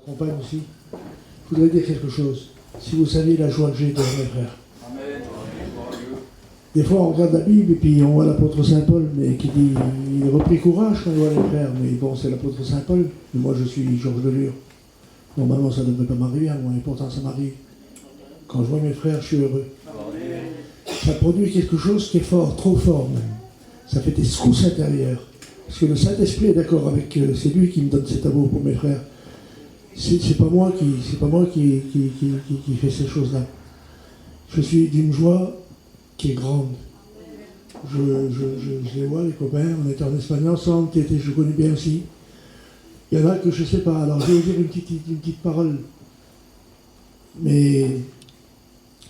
Compagne aussi, je voudrais dire quelque chose. Si vous saviez la joie que j'ai dans mes frères. Des fois, on regarde la Bible et puis on voit l'apôtre Saint Paul, mais qui dit il reprit courage quand il voit les frères. Mais bon, c'est l'apôtre Saint Paul. Mais moi, je suis Georges Delure. Normalement, ça ne devrait pas m'arriver à moi, et pourtant, ça m'arrive. Quand je vois mes frères, je suis heureux. Ça produit quelque chose qui est fort, trop fort même. Ça fait des secousses intérieures. Parce que le Saint-Esprit est d'accord avec c'est lui qui me donne cet amour pour mes frères. C'est pas moi qui fait ces choses-là. Je suis d'une joie qui est grande. Je les vois, les copains, on était en Espagne ensemble, je connais bien aussi. Il y en a que je ne sais pas, alors je vais vous dire une petite parole. Mais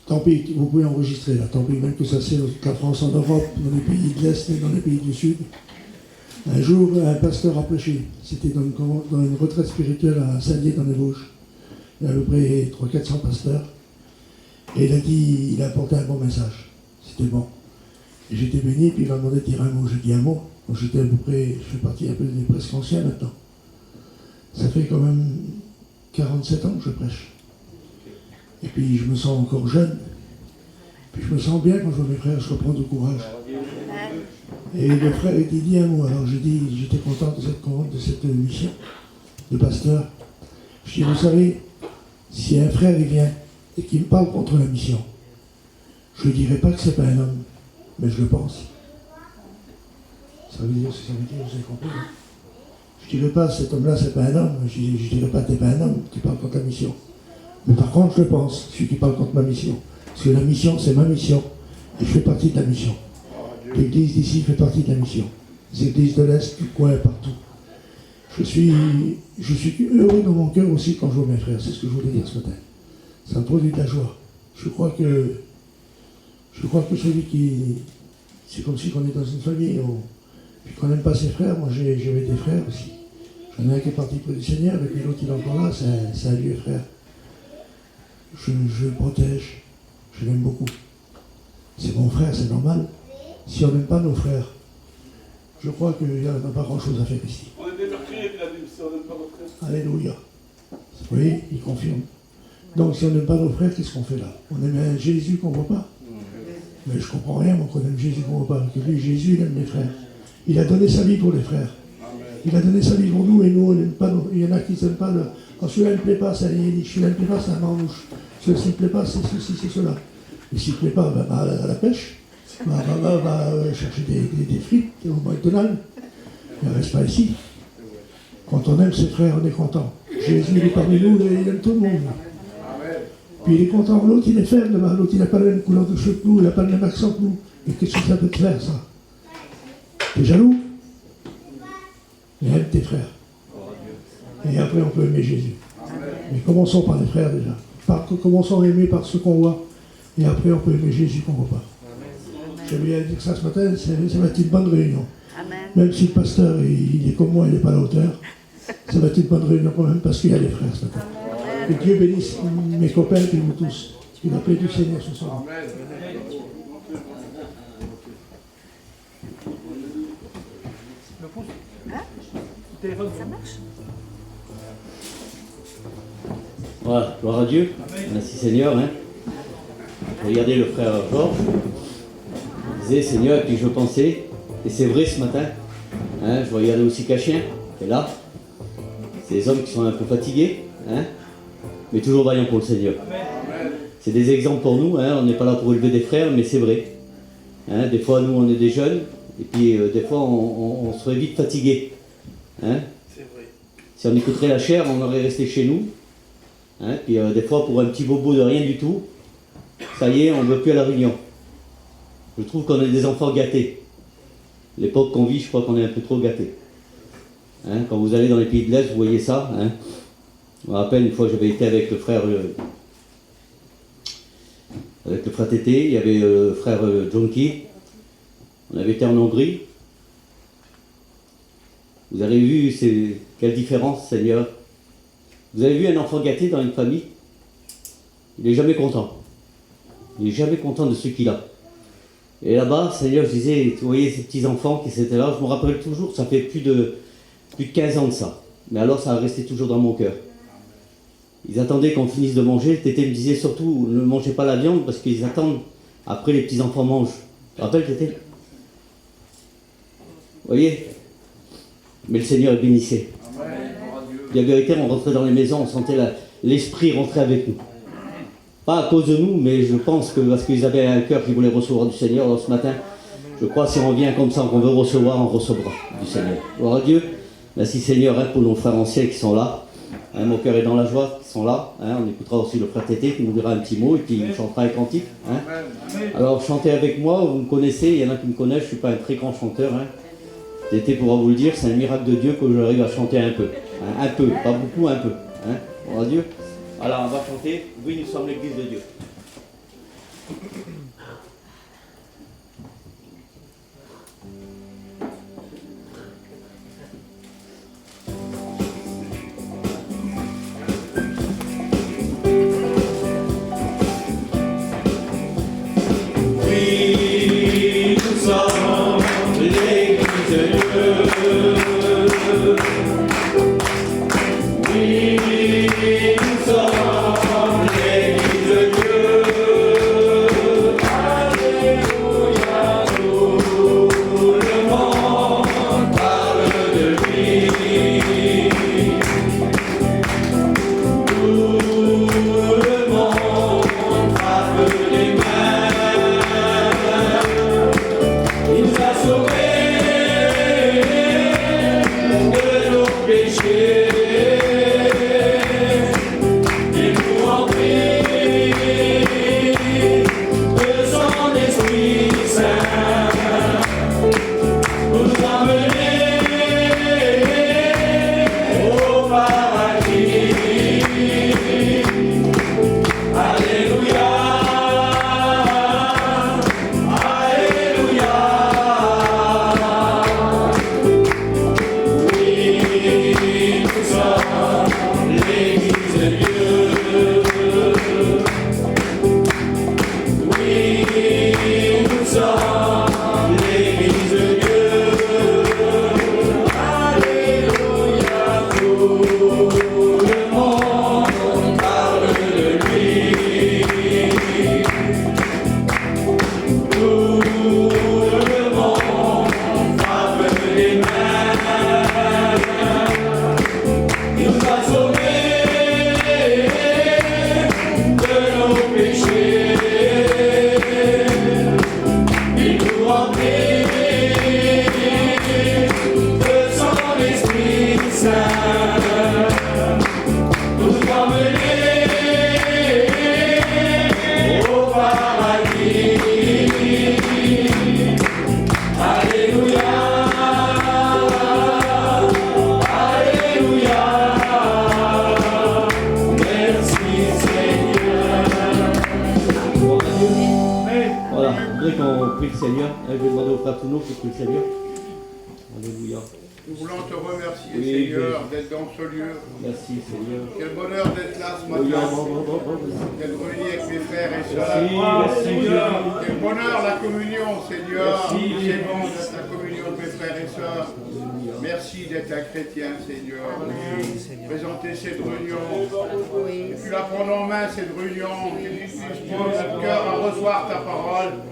tant pis, vous pouvez enregistrer là, tant pis, même que ça c'est dans toute la France, en Europe, dans les pays de l'Est et dans les pays du Sud. Un jour, un pasteur a prêché. C'était dans une retraite spirituelle à Saint-Dié dans les Vosges. Il y a à peu près 300-400 pasteurs. Et il a apporté un bon message. C'était bon. Et j'étais béni, puis il m'a demandé de dire un mot. J'ai dit un mot. Donc j'étais à peu près, je fais partie un peu des presque anciens maintenant. Ça fait quand même 47 ans que je prêche. Et puis je me sens encore jeune. Puis je me sens bien quand je vois mes frères, je reprends du courage. Et le frère il dit un mot. Alors j'étais content de cette mission de pasteur. Je dis, vous savez, si un frère il vient et qu'il me parle contre la mission, je ne dirai pas que c'est pas un homme, mais je le pense. Ça veut dire ce que ça veut dire, vous avez compris, hein? Je ne dirai pas cet homme-là c'est pas un homme, je ne dirai pas t'es pas un homme, tu parles contre la mission. Mais par contre je le pense, celui qui parle contre ma mission. Parce que la mission c'est ma mission, et je fais partie de la mission. L'église d'ici fait partie de la mission. Les églises de l'Est, du coin, partout. Je suis heureux dans mon cœur aussi quand je vois mes frères, c'est ce que je voulais dire ce matin. Ça me produit de la joie. Je crois que celui qui... C'est comme si on est dans une famille, puis qu'on n'aime pas ses frères. Moi j'avais des frères aussi. J'en ai un qui est parti pour le Seigneur, et puis l'autre il est encore là, c'est un vieux frère. Je le protège, je l'aime beaucoup. C'est mon frère, c'est normal. Si on n'aime pas nos frères, je crois qu'il n'y a pas grand-chose à faire ici. On est des meurtriers de la Bible, si on n'aime pas nos frères. Alléluia. Vous voyez, il confirme. Donc si on n'aime pas nos frères, qu'est-ce qu'on fait là? On aime un Jésus qu'on ne voit pas. Mais je ne comprends rien, moi, qu'on aime Jésus qu'on ne voit pas. Que lui, Jésus, il aime les frères. Il a donné sa vie pour les frères. Il a donné sa vie pour nous, et nous, on n'aime pas. Il y en a qui n'aiment pas. Quand celui-là ne me plaît pas, c'est un yéli. Celui-là ne me plaît pas, c'est un marmouche. Celui-là ne me plaît pas, c'est ceci, c'est cela. Et s'il ne plaît pas, va à la pêche. Va chercher des frites au McDonald's. Il ne reste pas ici. Quand on aime ses frères, on est content. Jésus, il est parmi nous, il aime tout le monde. Puis il est content. L'autre, il est faible, l'autre, il n'a pas la même couleur de cheveux que nous, il n'a pas le même accent que nous. Et qu'est-ce que ça peut te faire, ça? T'es jaloux? Aime tes frères. Et après, on peut aimer Jésus. Mais commençons par les frères déjà. Commençons à aimer par ce qu'on voit. Et après, on peut aimer Jésus qu'on ne voit pas. J'avais dire ça ce matin, ça va être une bonne réunion. Amen. Même si le pasteur, il est comme moi, il n'est pas à la hauteur, ça va être une bonne réunion quand même, parce qu'il y a les frères ce matin. Amen. Que Dieu bénisse mes copains et nous tous. Que la paix du Seigneur ce soir. Amen. Le pouce téléphone. Ça marche? Voilà, gloire à Dieu. Amen. Merci Seigneur. Hein. Regardez le frère Georges. Il disait Seigneur, et puis je pensais, et c'est vrai ce matin, hein, je regardais aussi Cachien, qui est là. C'est des hommes qui sont un peu fatigués, hein, mais toujours vaillants pour le Seigneur. Amen. C'est des exemples pour nous, hein, on n'est pas là pour élever des frères, mais c'est vrai. Hein, des fois, nous, on est des jeunes, et puis des fois, on serait vite fatigués. Hein. C'est vrai. Si on écouterait la chair, on aurait resté chez nous. Hein, puis des fois, pour un petit bobo de rien du tout, ça y est, on ne veut plus à la réunion. Je trouve qu'on est des enfants gâtés. L'époque qu'on vit, je crois qu'on est un peu trop gâtés. Hein, quand vous allez dans les pays de l'Est, vous voyez ça. Hein. Je me rappelle une fois, j'avais été avec le frère Tété, il y avait le frère Jonky. On avait été en Hongrie. Vous avez vu quelle différence, Seigneur. Vous avez vu un enfant gâté dans une famille? Il n'est jamais content. Il n'est jamais content de ce qu'il a. Et là-bas, Seigneur, je disais, vous voyez ces petits-enfants qui étaient là, je me rappelle toujours, ça fait plus de 15 ans de ça. Mais alors, ça a resté toujours dans mon cœur. Ils attendaient qu'on finisse de manger. Tété me disait surtout, ne mangez pas la viande parce qu'ils attendent après les petits-enfants mangent. Tu te rappelles, Tété? Vous voyez? Mais le Seigneur bénissait. La vérité, on rentrait dans les maisons, on sentait l'esprit rentrer avec nous. Pas à cause de nous, mais je pense que parce qu'ils avaient un cœur qui voulait recevoir du Seigneur. Alors ce matin, je crois que si on vient comme ça, qu'on veut recevoir, on recevra du Seigneur. Gloire à Dieu. Merci Seigneur pour nos frères anciens qui sont là. Mon cœur est dans la joie, qui sont là. On écoutera aussi le frère Tété qui nous dira un petit mot et puis il chantera un cantique. Alors chantez avec moi, vous me connaissez, il y en a qui me connaissent, je ne suis pas un très grand chanteur. Tété pourra vous le dire, c'est un miracle de Dieu que j'arrive à chanter un peu. Un peu, pas beaucoup, un peu. Gloire à Dieu. Alors on va chanter, oui nous sommes l'église de Dieu. Oui, nous sommes l'église de Dieu. Oui, nous sommes l'église de Dieu. Alléluia, tout le monde parle de lui. Tout le monde frappe les mains. Il nous a sauvés de nos péchés. Il nous remplit de son Esprit Saint pour nous emmener au paradis. Alléluia, Alléluia. Oui, nous sommes l'église de Dieu. Oui, nous sommes l'église de Dieu. Alléluia, tout le monde parle de lui. Tout le monde frappe les mains. Il nous a sauvés de nos péchés. Il nous remplit de son Esprit Saint pour nous emmener au paradis. Alléluia, Alléluia. Merci Seigneur. Voilà, je voudrais qu'on prie le Seigneur. Je vais demander au frère Touno pour prier le Seigneur. Alléluia. Nous voulons te remercier, Oui, Seigneur, oui. d'être dans ce lieu. Merci Seigneur. Quel bonheur d'être là ce Oui, matin, bon. d'être réunis avec mes frères et Merci, sœurs. merci. Quel bonheur la communion, Seigneur. Merci. C'est bon d'être la communion de mes frères et sœurs. Merci d'être un chrétien, Seigneur. Présenter cette réunion. Et puis la prendre en main, cette réunion. Que tu puisses prendre notre cœur à recevoir ta parole.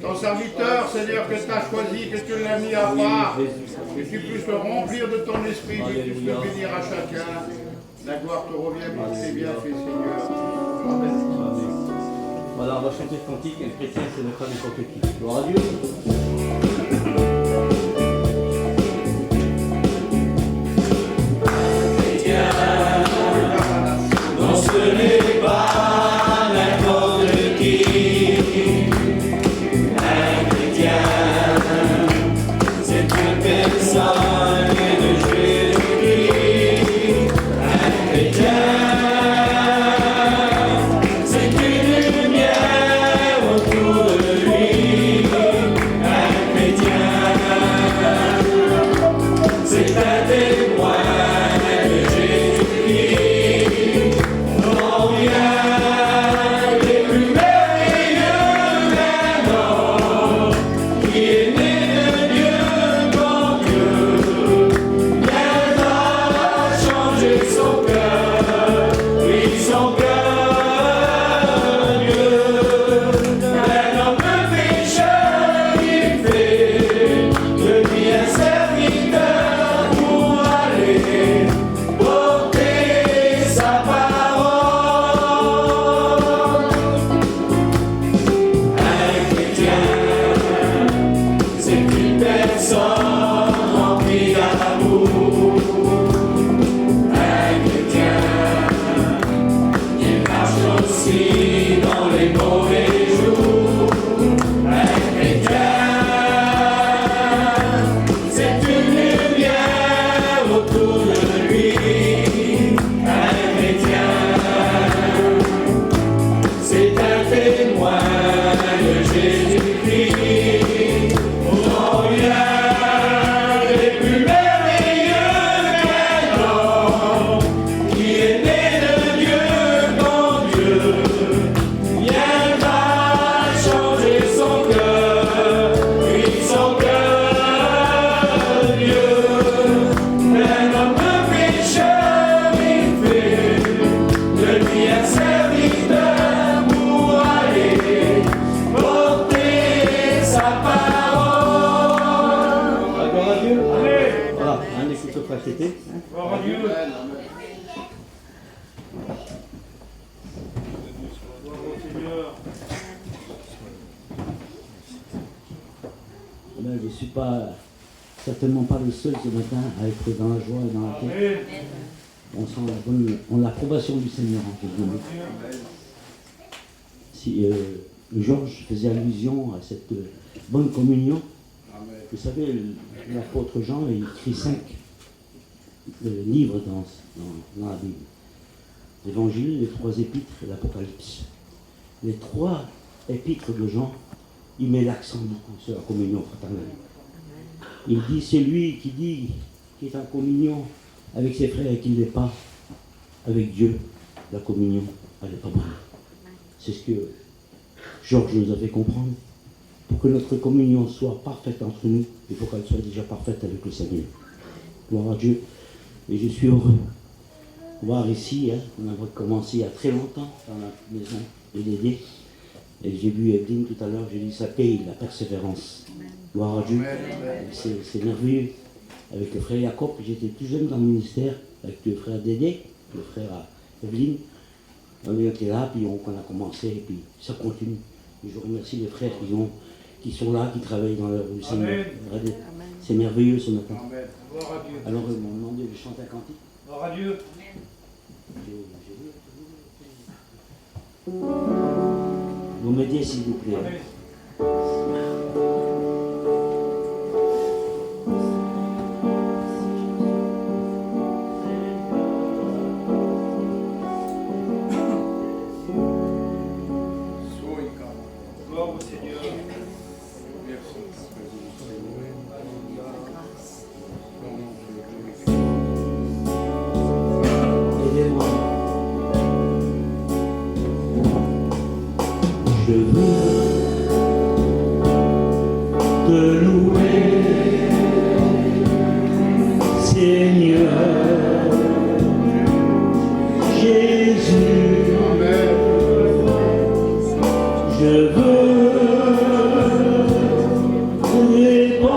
Ton serviteur, Seigneur, que tu as choisi, que tu l'as mis à part. Que tu puisses le remplir de ton esprit, que tu puisses le bénir à chacun. La gloire te revient pour tes bienfaits, Seigneur. Amen. Amen. Voilà, on va chanter le cantique. Un chrétien, c'est ne pas n'importe qui. Gloire à Dieu. Non, ce n'est pas n'importe qui. Un chrétien, c'est une personne de Jésus-Christ. Un chrétien, c'est une lumière autour de lui. Un chrétien, c'est un témoin de Jésus-Christ. Non, rien n'est plus merveilleux qu'un homme qui est né de Dieu quand Dieu viendra changer son cœur. je ne suis certainement pas le seul ce matin à être dans la joie et dans la paix. On sent l'approbation du Seigneur en quelque sorte. Si Georges faisait allusion à cette bonne communion, vous savez, l'apôtre Jean a écrit 5 livres dans la Bible. L'Évangile, les 3 épîtres et l'Apocalypse. Les 3 épîtres de Jean, il met l'accent beaucoup sur la communion fraternelle. Il dit, c'est lui qui dit qu'il est en communion avec ses frères et qu'il ne l'est pas avec Dieu. La communion, elle n'est pas bonne. C'est ce que Georges nous a fait comprendre. Pour que notre communion soit parfaite entre nous, il faut qu'elle soit déjà parfaite avec le Seigneur. Gloire à Dieu. Et je suis heureux. Voir ici, on a commencé il y a très longtemps dans la maison de Dédé. Et j'ai vu Evelyne tout à l'heure, j'ai dit ça paye la persévérance. Gloire à Dieu. C'est merveilleux. Avec le frère Jacob, j'étais tout jeune dans le ministère, avec le frère Dédé, le frère Evelyne. On était là, puis on a commencé, et puis ça continue. Et je remercie les frères qui sont là, qui travaillent dans leur Seigneur. C'est merveilleux ce matin. Alors ils m'ont demandé de chanter un cantique. Gloire à Dieu. Vous m'aidez s'il vous plaît. Gloire au Seigneur. Aidez-moi. Je veux te louer, Seigneur Jésus. Je veux répandre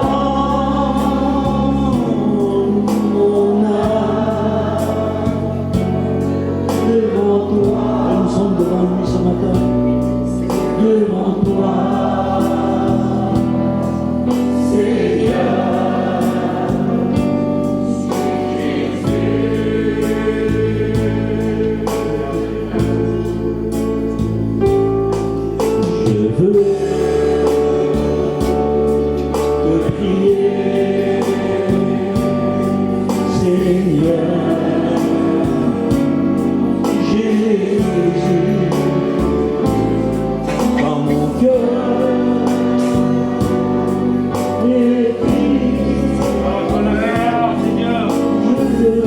mon âme devant toi. Nous sommes devant lui ce matin. Devant toi, Seigneur Jésus. Je veux te prier, Seigneur Jésus. Dans mon cœur, et puis, Seigneur. je veux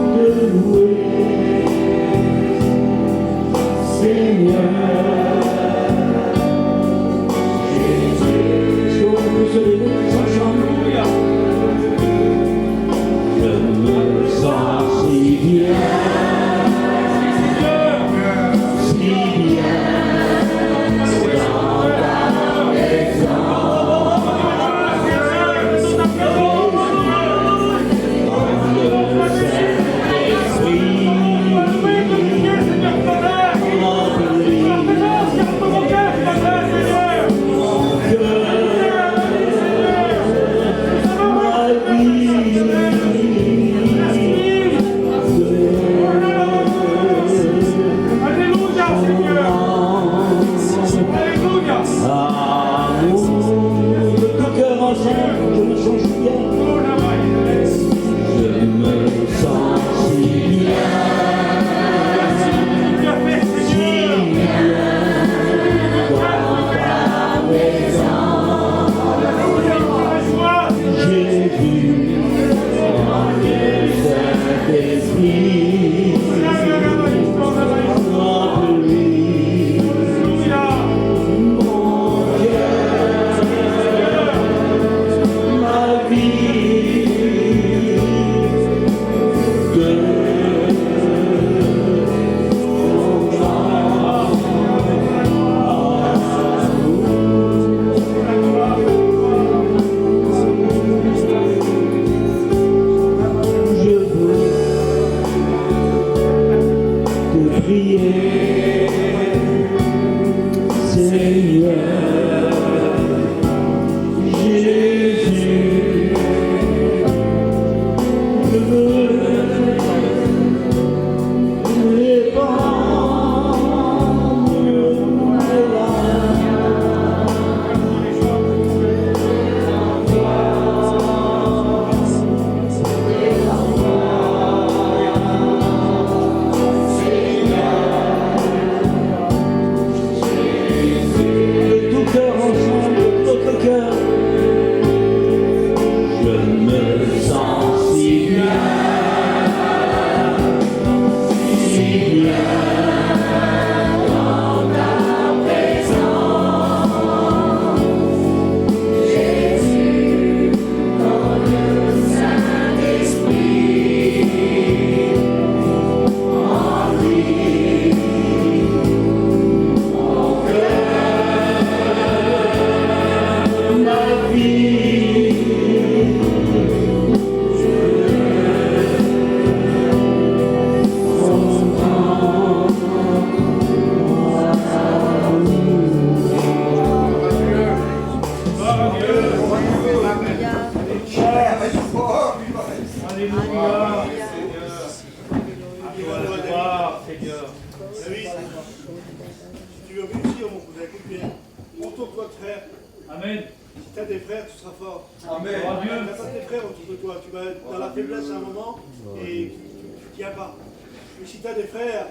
te louer, Seigneur Jésus. Est-ce qu'on peut se lever ensemble? Je me sens si bien, si bien dans ta présence. Alléluia, Seigneur. À toi la gloire, Seigneur. David, si tu veux réussir, mon cousin, écoute bien. Entoure-toi de frères. Amen. Si tu as des frères, tu seras fort. Amen. Tu n'as pas tes frères autour de toi. Tu vas être dans la faiblesse à un moment et tu ne tiens pas. Mais si tu as des frères,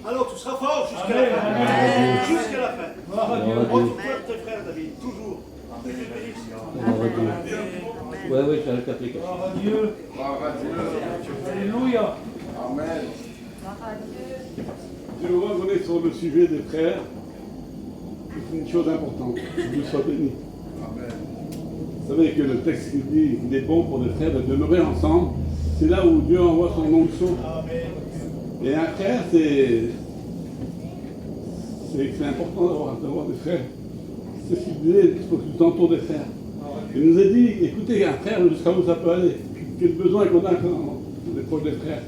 alors tu seras fort jusqu'à la fin. Amen. Jusqu'à la fin. Gloire à Dieu. Entoure-toi de tes frères, David, toujours. Que Dieu te bénisse. Gloire à Dieu. Ouais, je vais le appeler. Gloire à Dieu. Gloire à Dieu. Alléluia. Amen. Je vais revenir sur le sujet des frères. C'est une chose importante. Que Dieu soit béni. Amen. Vous savez que le texte dit qu'il est bon pour les frères de demeurer ensemble. C'est là où Dieu envoie son onction. Et un frère, c'est important d'avoir des frères. C'est ce qu'il disait, il faut que tu t'entoures des frères. Il nous a dit, écoutez, un frère, jusqu'à où ça peut aller. Quel besoin qu'on a quand on est proche des frères.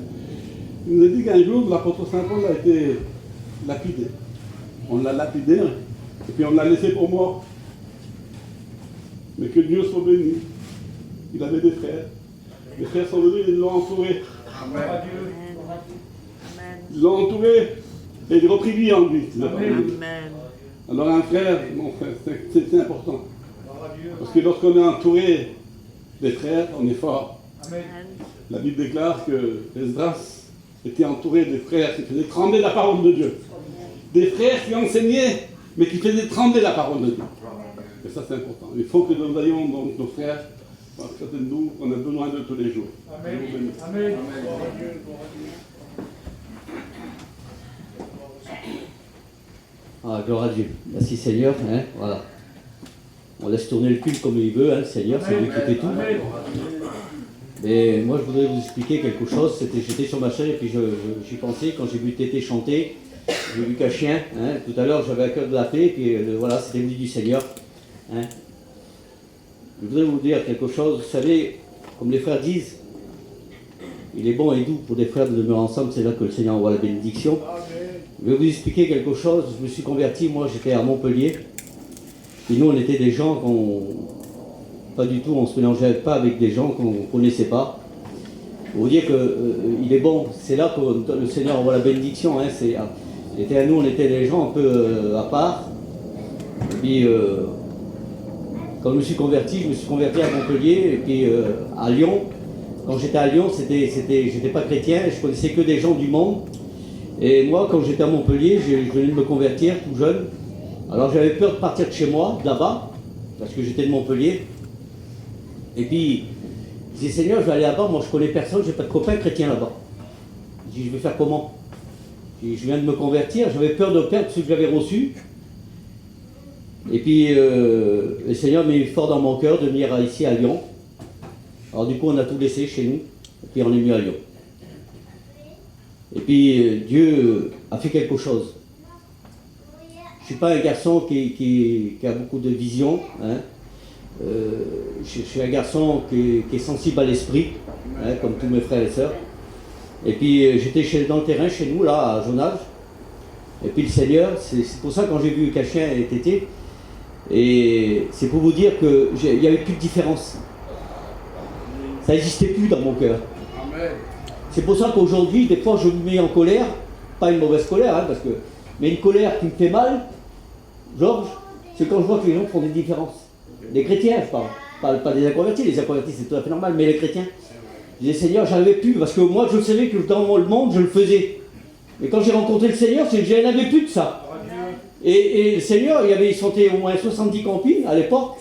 Il nous a dit qu'un jour, l'apôtre Saint Paul a été lapidé. On l'a lapidé, et puis on l'a laissé pour mort. Mais que Dieu soit béni. Il avait des frères. Les frères sont venus et ils l'ont entouré. Gloire à Dieu. Ils l'ont entouré et ils reprit vie en lui. Amen. Alors un frère, mon frère, c'est important. Gloire à Dieu. Parce que lorsqu'on est entouré des frères, on est fort. Amen. La Bible déclare que Esdras était entouré des frères qui faisaient trembler la parole de Dieu. Des frères qui enseignaient, mais qui faisaient trembler la parole de Dieu. Et ça, c'est important. Il faut que nous ayons donc nos frères, certains de nous, on a besoin d'eux tous les jours. Amen. Dieu vous bénisse. Amen. Ah, gloire à Dieu. Merci Seigneur. Hein, voilà. On laisse tourner le culte comme il veut, hein, le Seigneur, c'est lui qui fait tout. Amen. Mais moi, je voudrais vous expliquer quelque chose. J'étais sur ma chaîne et puis j'y pensais quand j'ai vu Tété chanter. J'ai vu qu'un chien. Hein, tout à l'heure, j'avais à cœur de l'appeler. Puis voilà, c'était le du Seigneur. Hein. Je voudrais vous dire quelque chose. Vous savez, comme les frères disent, il est bon et doux pour des frères de demeurer ensemble. C'est là que le Seigneur envoie la bénédiction. Je vais vous expliquer quelque chose. Je me suis converti. Moi, j'étais à Montpellier. Et nous, on était des gens pas du tout, on ne se mélangeait pas avec des gens qu'on ne connaissait pas. Pour vous dire qu'il est bon, c'est là que le Seigneur envoie la bénédiction. Hein, nous, on était des gens un peu à part. Et puis, quand je me suis converti à Montpellier, et puis à Lyon. Quand j'étais à Lyon, j'étais pas chrétien, je connaissais que des gens du monde. Et moi, quand j'étais à Montpellier, je venais de me convertir tout jeune. Alors j'avais peur de partir de chez moi, de là-bas, parce que j'étais de Montpellier. Et puis, je disais, Seigneur, je vais aller là-bas, moi je connais personne, je n'ai pas de copains chrétiens là-bas. Je dis, je vais faire comment? Je viens de me convertir, j'avais peur de perdre ce que j'avais reçu. Et puis, le Seigneur m'a mis fort dans mon cœur de venir ici à Lyon. Alors du coup, on a tout laissé chez nous, et puis on est venu à Lyon. Et puis, Dieu a fait quelque chose. Je ne suis pas un garçon qui a beaucoup de vision. Hein. Je suis un garçon qui est sensible à l'esprit, hein, comme tous mes frères et sœurs. Et puis j'étais dans le terrain chez nous, là, à Jonage. Et puis le Seigneur, c'est pour ça quand j'ai vu qu'un chien et Tété, et c'est pour vous dire qu'il n'y avait plus de différence. Ça n'existait plus dans mon cœur. C'est pour ça qu'aujourd'hui, des fois, je me mets en colère, pas une mauvaise colère, hein, mais une colère qui me fait mal, Georges, c'est quand je vois que les gens font des différences. Les chrétiens, je parle, pas des inconvertis, les inconvertis c'est tout à fait normal, mais les chrétiens. Je disais, Seigneur, j'arrivais plus, parce que moi je savais que dans le monde, je le faisais. Mais quand j'ai rencontré le Seigneur, c'est que je n'avais plus de ça. Et le Seigneur, il sentait au moins 70 campines à l'époque.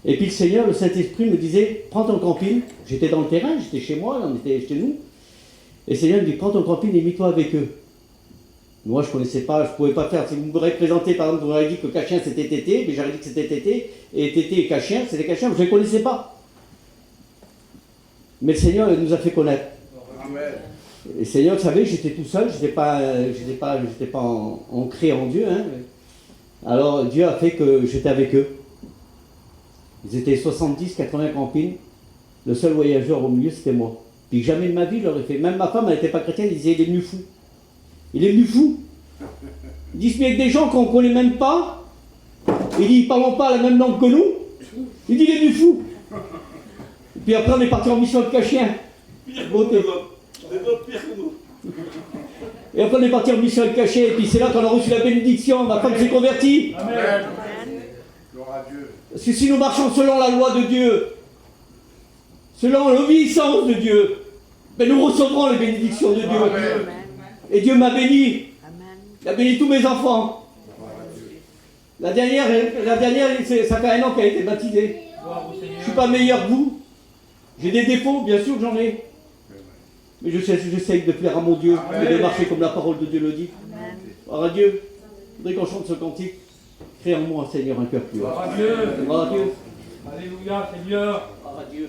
Et puis le Seigneur, le Saint-Esprit me disait, prends ton campine. J'étais dans le terrain, j'étais chez moi, on était chez nous. Et le Seigneur me dit, prends ton campine et mets-toi avec eux. Moi, je ne connaissais pas, je ne pouvais pas faire. Si vous m'auriez présenté, par exemple, vous m'auriez dit que Cachin c'était Tété, mais j'aurais dit que c'était Tété, et Tété et Cachin, c'était Cachin, je ne les connaissais pas. Mais le Seigneur nous a fait connaître. Amen. Et le Seigneur, vous savez, j'étais tout seul, je n'étais pas ancré en Dieu. Hein. Alors, Dieu a fait que j'étais avec eux. Ils étaient 70, 80 campines. Le seul voyageur au milieu, c'était moi. Puis jamais de ma vie, je l'aurais fait. Même ma femme, elle n'était pas chrétienne, elle disait, il est venu fou. Il est venu fou. Il dit, mais avec des gens qu'on ne connaît même pas. Il dit, ils ne parlent pas la même langue que nous. Il dit, il est venu fou. Et puis après, on est parti en mission de Cachien. Pire que Beauté. nous, les autres. Les autres pires que nous. Et après on est parti en mission avec cachet, et puis c'est là qu'on a reçu la bénédiction, ma femme s'est convertie. Amen. Gloire à Dieu. Parce que si nous marchons selon la loi de Dieu, selon l'obéissance de Dieu, ben nous recevrons les bénédictions de Dieu. Amen. Et Dieu m'a béni. Il a béni tous mes enfants. La dernière, ça fait 1 an qu'elle a été baptisée. Je ne suis pas meilleur que vous. J'ai des défauts, bien sûr que j'en ai. Mais j'essaye de plaire à mon Dieu et de marcher comme la parole de Dieu le dit. Gloire à Dieu. Je voudrais qu'on chante ce cantique. Crée en moi, Seigneur, un cœur pur. Gloire à Dieu. Gloire à Dieu. Alléluia, Seigneur. Gloire à Dieu.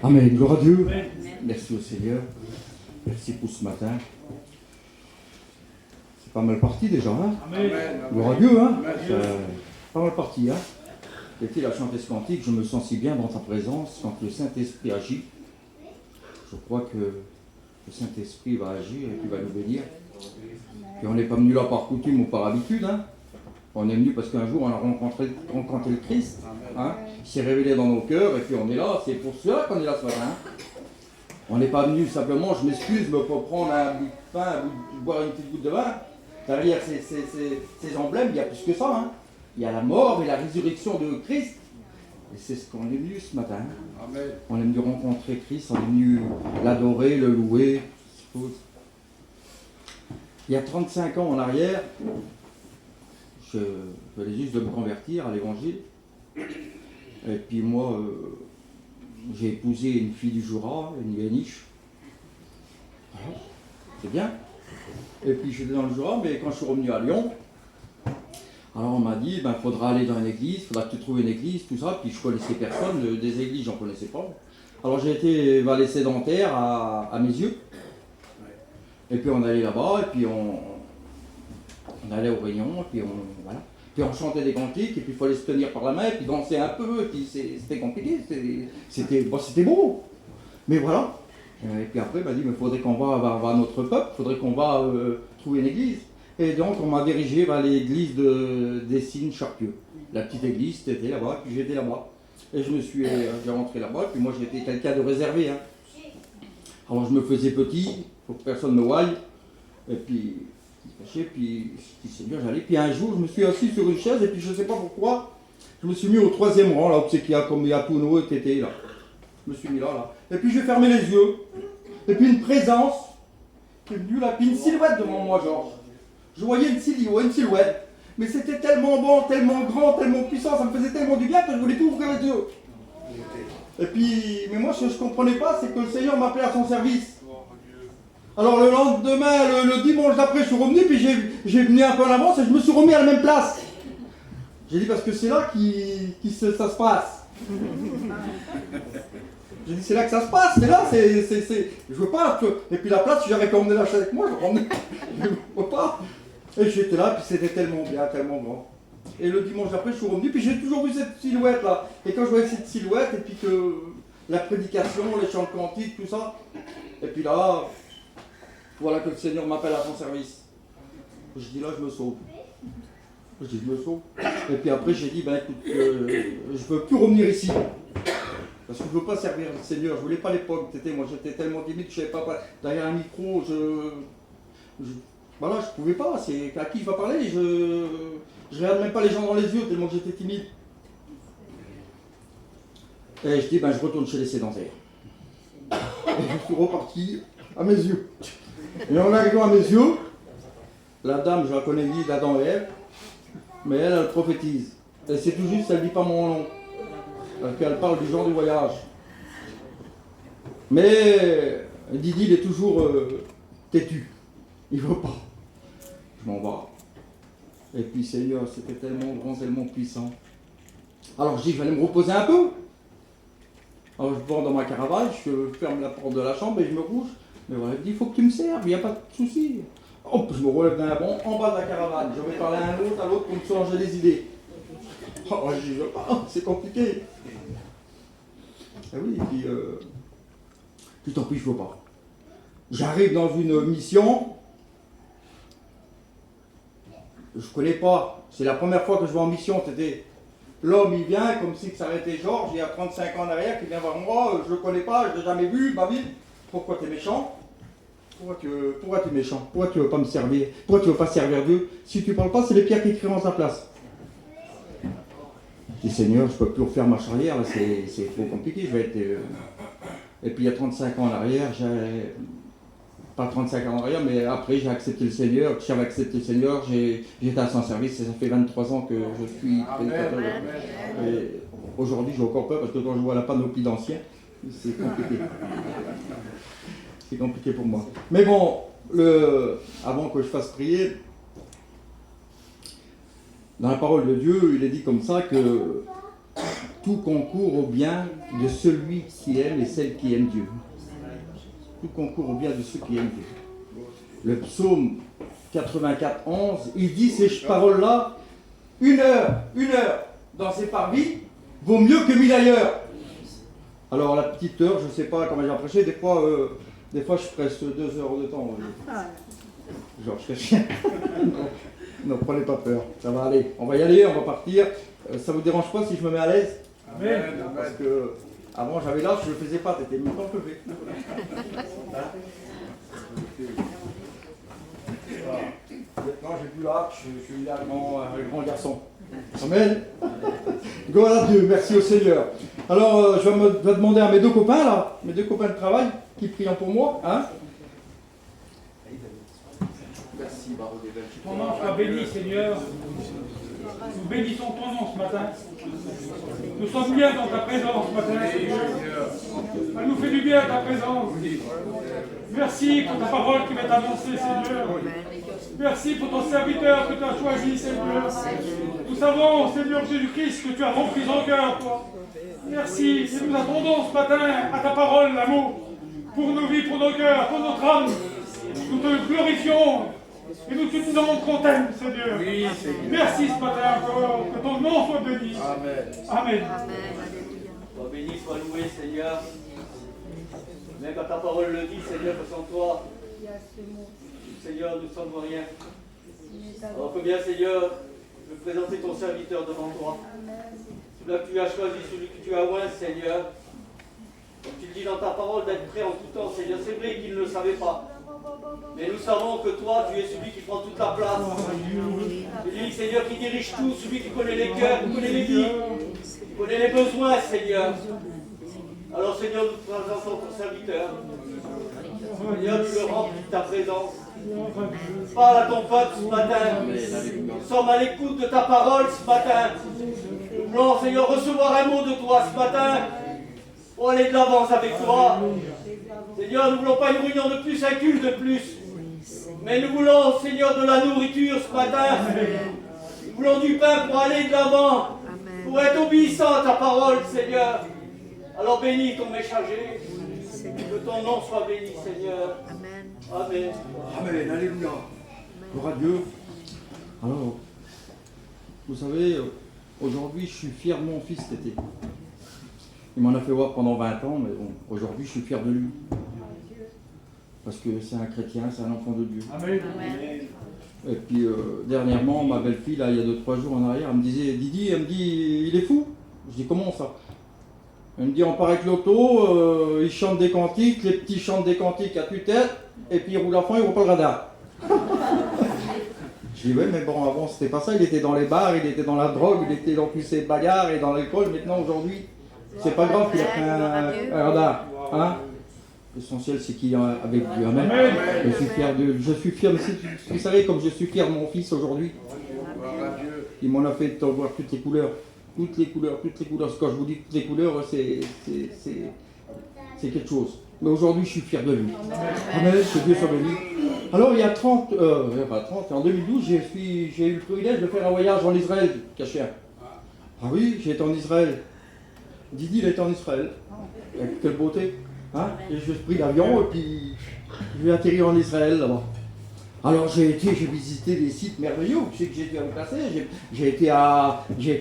Amen. Gloire à Dieu. Merci au Seigneur. Merci pour ce matin. C'est pas mal parti déjà, hein? Gloire à Dieu, hein? Pas mal parti, hein? J'ai à chanter ce cantique, je me sens si bien dans ta présence quand le Saint-Esprit agit. Je crois que le Saint-Esprit va agir et puis va nous bénir. Et on n'est pas venu là par coutume ou par habitude, hein? On est venu parce qu'un jour on a rencontré le Christ, hein? Il s'est révélé dans nos cœurs et puis on est là, c'est pour cela qu'on est là ce matin. On n'est pas venu simplement, je m'excuse, mais pour prendre un bout de pain, boire une petite goutte de vin. Derrière ces emblèmes, il y a plus que ça, hein? Il y a la mort et la résurrection de Christ. Et c'est ce qu'on est venu ce matin. Amen. On est venu rencontrer Christ, on est venu l'adorer, le louer. Il y a 35 ans en arrière, je venais juste de me convertir à l'évangile. Et puis moi, j'ai épousé une fille du Jura, une Yéniche. Voilà. C'est bien. Et puis j'étais dans le Jura, mais quand je suis revenu à Lyon, alors on m'a dit, il faudra aller dans une église, il faudra que tu trouves une église, tout ça. Puis je connaissais personne, des églises, j'en connaissais pas. Alors j'ai été valet sédentaire à mes yeux. Et puis on allait là-bas, et puis on allait aux réunions, et puis voilà. Puis on chantait des cantiques, et puis il fallait se tenir par la main, et puis danser un peu, et puis c'était compliqué, c'était beau. Mais voilà. Et puis après, il m'a dit, mais il faudrait qu'on va à notre peuple, il faudrait qu'on va trouver une église. Et donc on m'a dirigé vers l'église de Dessines-Charpieu. La petite église, c'était là-bas, puis j'étais là-bas. Et j'ai rentré là-bas, puis moi j'étais quelqu'un de réservé. Hein. Alors je me faisais petit, pour que personne ne me voie. Et puis, je dis, Seigneur, j'allais. Puis un jour, je me suis assis sur une chaise, et puis je ne sais pas pourquoi, je me suis mis au 3e rang, là où c'est qu'il y a comme il y a tout nouveau tété, là. Je me suis mis là. Et puis j'ai fermé les yeux. Et puis une présence qui est venue là, puis une silhouette devant moi, Georges. Je voyais une silhouette. Mais c'était tellement bon, tellement grand, tellement puissant, ça me faisait tellement du bien que je voulais plus ouvrir les yeux. Et puis, mais moi ce que je ne comprenais pas, c'est que le Seigneur m'appelait à son service. Alors le lendemain, le dimanche d'après, je suis revenu, puis j'ai venu un peu en avance et je me suis remis à la même place. J'ai dit parce que c'est là ça se passe. J'ai dit c'est là que ça se passe, c'est là, je veux pas. Et puis la place, si j'avais qu'à emmener la chaise avec moi, je veux pas. Et j'étais là, puis c'était tellement bien, tellement grand. Et le dimanche d'après, je suis revenu, puis j'ai toujours vu cette silhouette là. Et quand je voyais cette silhouette, et puis que la prédication, les chants de cantiques, tout ça, et puis là, voilà que le Seigneur m'appelle à son service. Je dis là, je me sauve. Je dis, je me sauve. Et puis après, j'ai dit, écoute, je ne veux plus revenir ici. Parce que je ne veux pas servir le Seigneur. Je ne voulais pas à l'époque. Moi, j'étais tellement timide que je ne savais pas. Derrière un micro, voilà, je ne pouvais pas. C'est à qui je vais parler. Je ne regarde même pas les gens dans les yeux tellement que j'étais timide. Et je dis, je retourne chez les sédentaires. Et je suis reparti à mes yeux. Et en arrivant à mes yeux, la dame, je la connais ni d'Adam et Ève, mais elle prophétise. Et c'est tout juste, elle ne dit pas mon nom. Parce qu'elle parle du genre du voyage. Mais Didi, il est toujours têtu. Il ne veut pas. Je m'en vais. Et puis Seigneur, c'était tellement grand, tellement puissant. Alors je dis, je vais aller me reposer un peu. Alors je pars dans ma caravane, je ferme la porte de la chambre et je me couche. Mais voilà, il dit, il faut que tu me serves, il n'y a pas de souci. Hop, je me relève d'un bond en bas de la caravane. Je vais parler à l'autre pour me changer les idées. Oh, je dis, c'est compliqué. Et oui, et puis tant pis, je ne veux pas. J'arrive dans une mission, je ne connais pas, c'est la première fois que je vais en mission, c'était l'homme, il vient, comme si ça avait été Georges, il y a 35 ans en arrière, qui vient voir moi, je ne le connais pas, je ne l'ai jamais vu, ma vie. Pourquoi tu es méchant? Pourquoi tu es méchant? Pourquoi tu ne veux pas me servir? Pourquoi tu ne veux pas servir Dieu? Si tu ne parles pas, c'est les pierres qui crient en sa place. Je dis, Seigneur, je ne peux plus refaire marche arrière, c'est trop compliqué, je vais être... Et puis il y a 35 ans en arrière, pas 35 ans en arrière, mais après j'ai accepté le Seigneur. Quand j'avais accepté le Seigneur, j'étais à son service et ça fait 23 ans que je suis prédicateur. Et aujourd'hui j'ai encore peur parce que quand je vois la panoplie d'anciens, c'est compliqué. C'est compliqué pour moi. Mais bon, avant que je fasse prier, dans la parole de Dieu, il est dit comme ça que tout concourt au bien de celui qui aime et celle qui aime Dieu. Tout concourt au bien de ceux qui aiment Dieu. Le psaume 84, 11, il dit ces paroles-là, une heure dans ses parvis vaut mieux que 1000 ailleurs. Alors la petite heure, je ne sais pas comment j'ai prêché, des fois je presse 2 heures de temps. Genre, je fais chien. Ne prenez pas peur, ça va aller. On va y aller, on va partir. Ça vous dérange pas si je me mets à l'aise? Amen. Parce que avant j'avais l'âge, je ne le faisais pas, t'étais même pas levé. Maintenant j'ai plus l'âge, je suis là un grand garçon. Amen. Gloire à Dieu, merci au Seigneur. Alors je vais demander à mes 2 copains là, mes 2 copains de travail, qui prient pour moi, hein. Merci, Baron des Belles. Ton nom soit béni, Seigneur. Nous bénissons ton nom ce matin. Nous sommes bien dans ta présence ce matin, Seigneur. Elle nous fait du bien ta présence. Merci pour ta parole qui va t'annoncer, Seigneur. Merci pour ton serviteur que tu as choisi, Seigneur. Nous savons, Seigneur Jésus-Christ, que tu as rempli son cœur, toi. Merci. Et nous attendons ce matin à ta parole, l'amour, pour nos vies, pour nos cœurs, pour notre âme. Nous te glorifions. Et nous te disons qu'on t'aime, Seigneur. Oui, Seigneur. Merci ce matin encore. Que ton nom soit béni. Amen. Amen. Sois béni, sois loué, Seigneur. Même quand ta parole le dit, Seigneur, que sans toi, Seigneur, nous ne sommes rien. Alors combien, Seigneur, je veux présenter ton serviteur devant toi. Celui que tu as choisi, celui que tu as oint, Seigneur. Comme tu le dis dans ta parole, d'être prêt en tout temps, Seigneur. C'est vrai qu'il ne le savait pas. Mais nous savons que toi, tu es celui qui prend toute la place. Celui, Seigneur, qui dirige tout, celui qui connaît les cœurs, qui connaît les vies, qui connaît les besoins, Seigneur. Alors, Seigneur, nous te présentons ton serviteur. Seigneur, tu le remplis de ta présence. Parle à ton peuple ce matin. Nous sommes à l'écoute de ta parole ce matin. Nous voulons, Seigneur, recevoir un mot de toi ce matin pour aller de l'avance avec toi. Seigneur, nous ne voulons pas une réunion de plus, un culte de plus. Mais nous voulons, Seigneur, de la nourriture ce matin. Nous voulons du pain pour aller de l'avant, pour être obéissant à ta parole, Seigneur. Alors bénis ton messager. Que ton nom soit béni, Seigneur. Amen. Amen, alléluia. Gloire à Dieu. Alors, vous savez, aujourd'hui, je suis fier de mon fils cet été. Il m'en a fait voir pendant 20 ans, mais bon, aujourd'hui, je suis fier de lui. Parce que c'est un chrétien, c'est un enfant de Dieu. Amen. Et puis, dernièrement, ma belle-fille, là, il y a 2-3 jours en arrière, elle me disait, Didi, elle me dit, il est fou. Je dis, comment ça? Elle me dit, on part avec l'auto, il chante des cantiques, les petits chantent des cantiques à tue-tête, et puis il roule à fond, il roule pas le radar. Je dis, ouais, mais bon, avant, c'était pas ça. Il était dans les bars, il était dans la drogue, il était dans tous ces bagarres et dans l'école. Maintenant, aujourd'hui, c'est pas grave qu'il a pris un radar. Hein? L'essentiel, c'est qu'il est avec Dieu. Amen. Je suis fier de je suis fier, vous savez, comme je suis fier de mon fils aujourd'hui. Il m'en a fait voir toutes les couleurs. Toutes les couleurs. Quand je vous dis toutes les couleurs, c'est quelque chose. Mais aujourd'hui, je suis fier de lui. Amen, que Dieu soit béni. Alors, il y a en 2012, j'ai eu le privilège de faire un voyage en Israël, caché. Ah oui, j'ai été en Israël. Didi, il a été en Israël. Quelle beauté. Hein? Et j'ai pris l'avion et puis je vais atterrir en Israël là-bas. Alors j'ai visité des sites merveilleux. Tu sais que j'ai été à Placer, j'ai été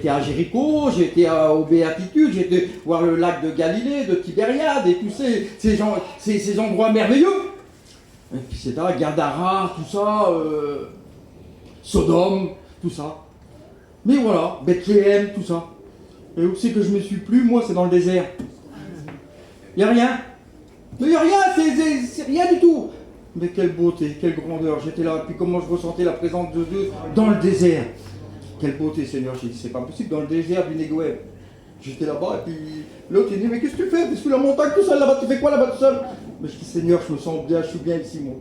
à Jéricho, j'ai été aux Béatitudes, j'ai été voir le lac de Galilée, de Tibériade et tous ces endroits merveilleux. Et puis c'est là, Gadara, tout ça, Sodome, tout ça. Mais voilà, Bethléem, tout ça. Et où c'est que je me suis plu? Moi, c'est dans le désert. Il n'y a rien. Mais il n'y a rien, c'est rien du tout. Mais quelle beauté, quelle grandeur. J'étais là, puis comment je ressentais la présence de Dieu dans le désert. Quelle beauté, Seigneur. J'ai dit, c'est pas possible, dans le désert du Negev. J'étais là-bas, et puis l'autre, il dit, mais qu'est-ce que tu fais? Tu es sous la montagne tout seul là-bas, tu fais quoi là-bas tout seul? Mais je dis, Seigneur, je me sens bien, je suis bien ici, moi.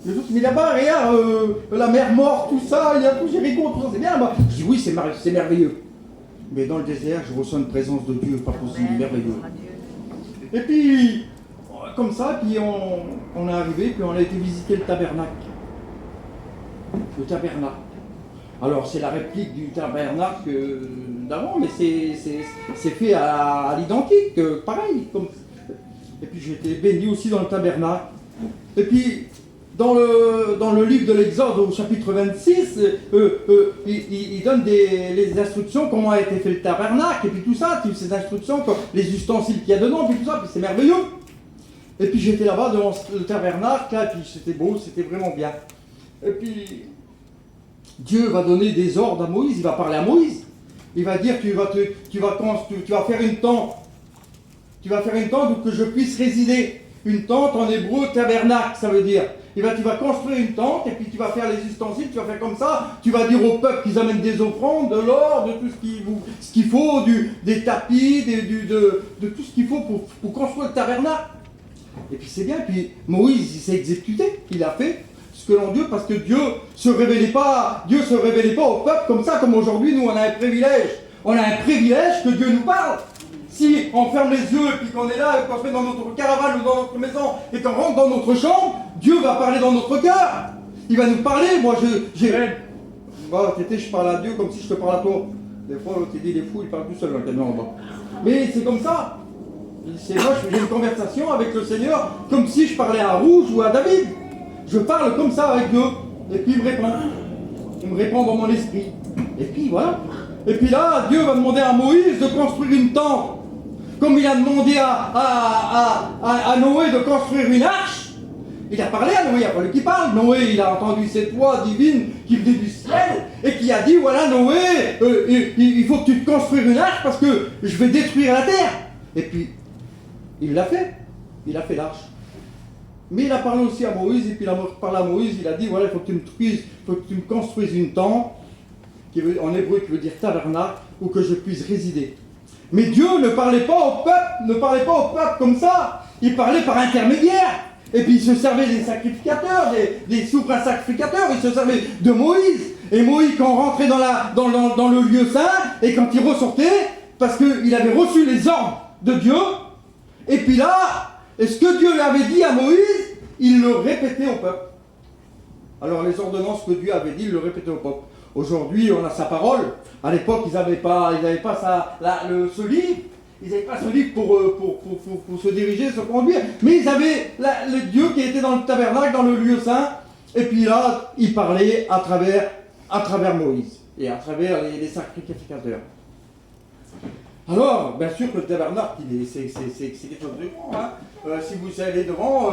Les autres, mais là-bas, regarde, la mer morte, tout ça, il y a tout Jéricho, tout ça, c'est bien là-bas. Je dis, oui, c'est merveilleux. Mais dans le désert, je ressens une présence de Dieu, pas possible, merveilleux. Et puis, comme ça, puis on est arrivé, puis on a été visiter le tabernacle. Le tabernacle. Alors c'est la réplique du tabernacle d'avant, mais c'est fait à l'identique, pareil. Et puis j'ai été béni aussi dans le tabernacle. Et puis dans le livre de l'Exode, au chapitre 26, il donne les instructions, comment a été fait le tabernacle, et puis tout ça, toutes ces instructions, les ustensiles qu'il y a dedans, puis tout ça, puis c'est merveilleux. Et puis j'étais là-bas devant le tabernacle, là, et puis c'était beau, c'était vraiment bien. Et puis Dieu va donner des ordres à Moïse, il va parler à Moïse. Il va dire, tu vas faire une tente. Tu vas faire une tente où que je puisse résider. Une tente en hébreu, tabernacle, ça veut dire. Tu vas construire une tente et puis tu vas faire les ustensiles, tu vas faire comme ça. Tu vas dire au peuple qu'ils amènent des offrandes, de l'or, de tout ce qu'il faut, des tapis, de tout ce qu'il faut pour construire le tabernacle. Et puis c'est bien, puis Moïse il s'est exécuté, il a fait ce que l'on Dieu, parce que Dieu se révélait pas au peuple comme ça, comme aujourd'hui nous on a un privilège. On a un privilège que Dieu nous parle. Si on ferme les yeux et puis qu'on est là, et qu'on fait dans notre caravane ou dans notre maison et qu'on rentre dans notre chambre, Dieu va parler dans notre cœur. Il va nous parler. Moi je parle à Dieu comme si je te parle à toi. Des fois l'autre il dit il est fou, il parle tout seul dans le camion en bas. Mais c'est comme ça. Moi j'ai une conversation avec le Seigneur comme si je parlais à Rouge ou à David. Je parle comme ça avec Dieu. Et puis il me répond. Il me répond dans mon esprit. Et puis voilà. Et puis là, Dieu va demander à Moïse de construire une tente. Comme il a demandé à Noé de construire une arche. Il a parlé à Noé, il a fallu qu'il parle. Noé, il a entendu cette voix divine qui venait du ciel et qui a dit, voilà Noé, il faut que tu te construises une arche parce que je vais détruire la terre. Et puis, il l'a fait. Il a fait l'arche. Mais il a parlé aussi à Moïse, et puis il a parlé à Moïse, il a dit, voilà, il faut que tu me construises une tente, en hébreu qui veut dire tabernacle, où que je puisse résider. Mais Dieu ne parlait pas au peuple comme ça, il parlait par intermédiaire. Et puis il se servait des sacrificateurs, des souverains sacrificateurs, il se servait de Moïse. Et Moïse, quand rentrait dans le lieu saint, et quand il ressortait, parce qu'il avait reçu les ordres de Dieu, et puis là, et ce que Dieu lui avait dit à Moïse, il le répétait au peuple. Alors les ordonnances que Dieu avait dit, il le répétait au peuple. Aujourd'hui, on a sa parole. À l'époque, ils n'avaient pas ce livre. Ils n'avaient pas ce livre pour se diriger, se conduire. Mais ils avaient le Dieu qui était dans le tabernacle, dans le lieu saint. Et puis là, il parlait à travers Moïse et à travers les sacrificateurs. Alors, bien sûr que le tabernacle, c'est quelque chose de grand. Hein. Si vous allez devant,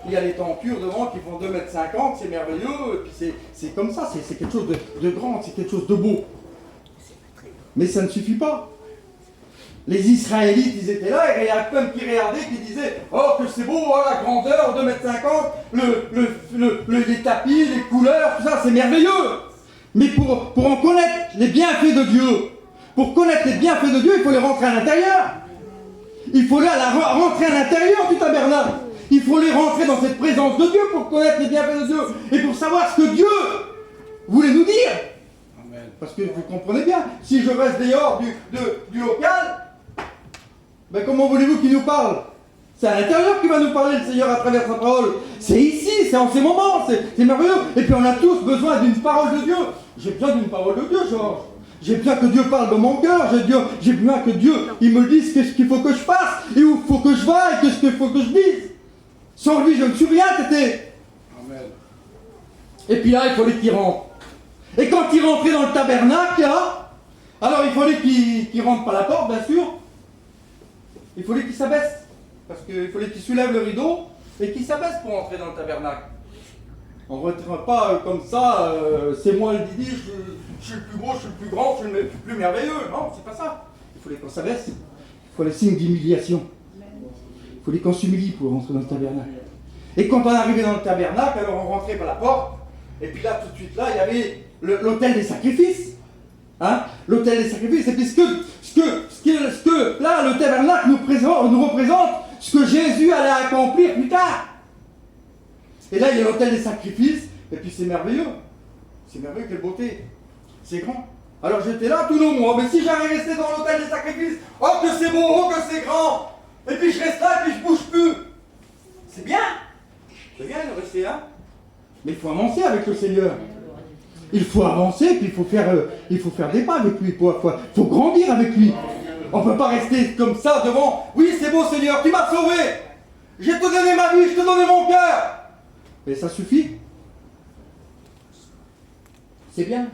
il y a les tentures devant qui font 2,50 m, c'est merveilleux. Et puis c'est comme ça, c'est quelque chose de grand, c'est quelque chose de beau. Mais ça ne suffit pas. Les Israélites, ils étaient là, et il y a plein qui regardaient, qui disaient « Oh, que c'est beau, oh, la grandeur, 2,50 m, les tapis, les couleurs, tout ça, c'est merveilleux !» Mais pour en connaître les bienfaits de Dieu, pour connaître les bienfaits de Dieu, il faut les rentrer à l'intérieur. Il faut rentrer à l'intérieur du tabernacle. Il faut les rentrer dans cette présence de Dieu pour connaître les bienfaits de Dieu et pour savoir ce que Dieu voulait nous dire. Amen. Parce que vous comprenez bien, si je reste dehors du local, ben comment voulez-vous qu'il nous parle? C'est à l'intérieur qu'il va nous parler le Seigneur à travers sa parole. C'est ici, c'est en ces moments, c'est merveilleux. Et puis on a tous besoin d'une parole de Dieu. J'ai besoin d'une parole de Dieu, Georges. J'ai besoin que Dieu parle de mon cœur, j'ai besoin que Dieu il me dise qu'est-ce qu'il faut que je fasse, et où il faut que je vaille, qu'est-ce qu'il faut que je dise. Sans lui, je ne suis rien, tété. Amen. Et puis là, il fallait qu'il rentre. Et quand il rentrait dans le tabernacle, là, alors il fallait qu'il rentre par la porte, bien sûr. Il fallait qu'il s'abaisse. Parce qu'il fallait qu'il soulève le rideau et qu'il s'abaisse pour entrer dans le tabernacle. On ne rentre pas comme ça, c'est moi le Didi, je suis le plus gros, je suis le plus grand, je suis le plus merveilleux. Non, c'est pas ça. Il fallait qu'on s'abaisse. Il faut les signes d'humiliation. Il fallait qu'on s'humilie pour rentrer dans le tabernacle. Et quand on arrivait dans le tabernacle, alors on rentrait par la porte. Et puis là, tout de suite, là, il y avait l'autel des sacrifices. Hein, l'autel des sacrifices. Et puis ce que là, le tabernacle nous représente ce que Jésus allait accomplir plus tard. Et là, il y a l'autel des sacrifices, et puis c'est merveilleux. C'est merveilleux, quelle beauté. C'est grand. Alors j'étais là tout le mois, mais si j'allais rester dans l'autel des sacrifices, oh que c'est beau, oh que c'est grand, et puis je reste là, et puis je bouge plus. C'est bien. C'est bien de rester là. Mais il faut avancer avec le Seigneur. Il faut avancer, puis il faut faire des pas avec lui, il faut grandir avec lui. On ne peut pas rester comme ça devant. Oui, c'est beau Seigneur, tu m'as sauvé. J'ai te donné ma vie, je te donné mon cœur. Mais ça suffit. C'est bien.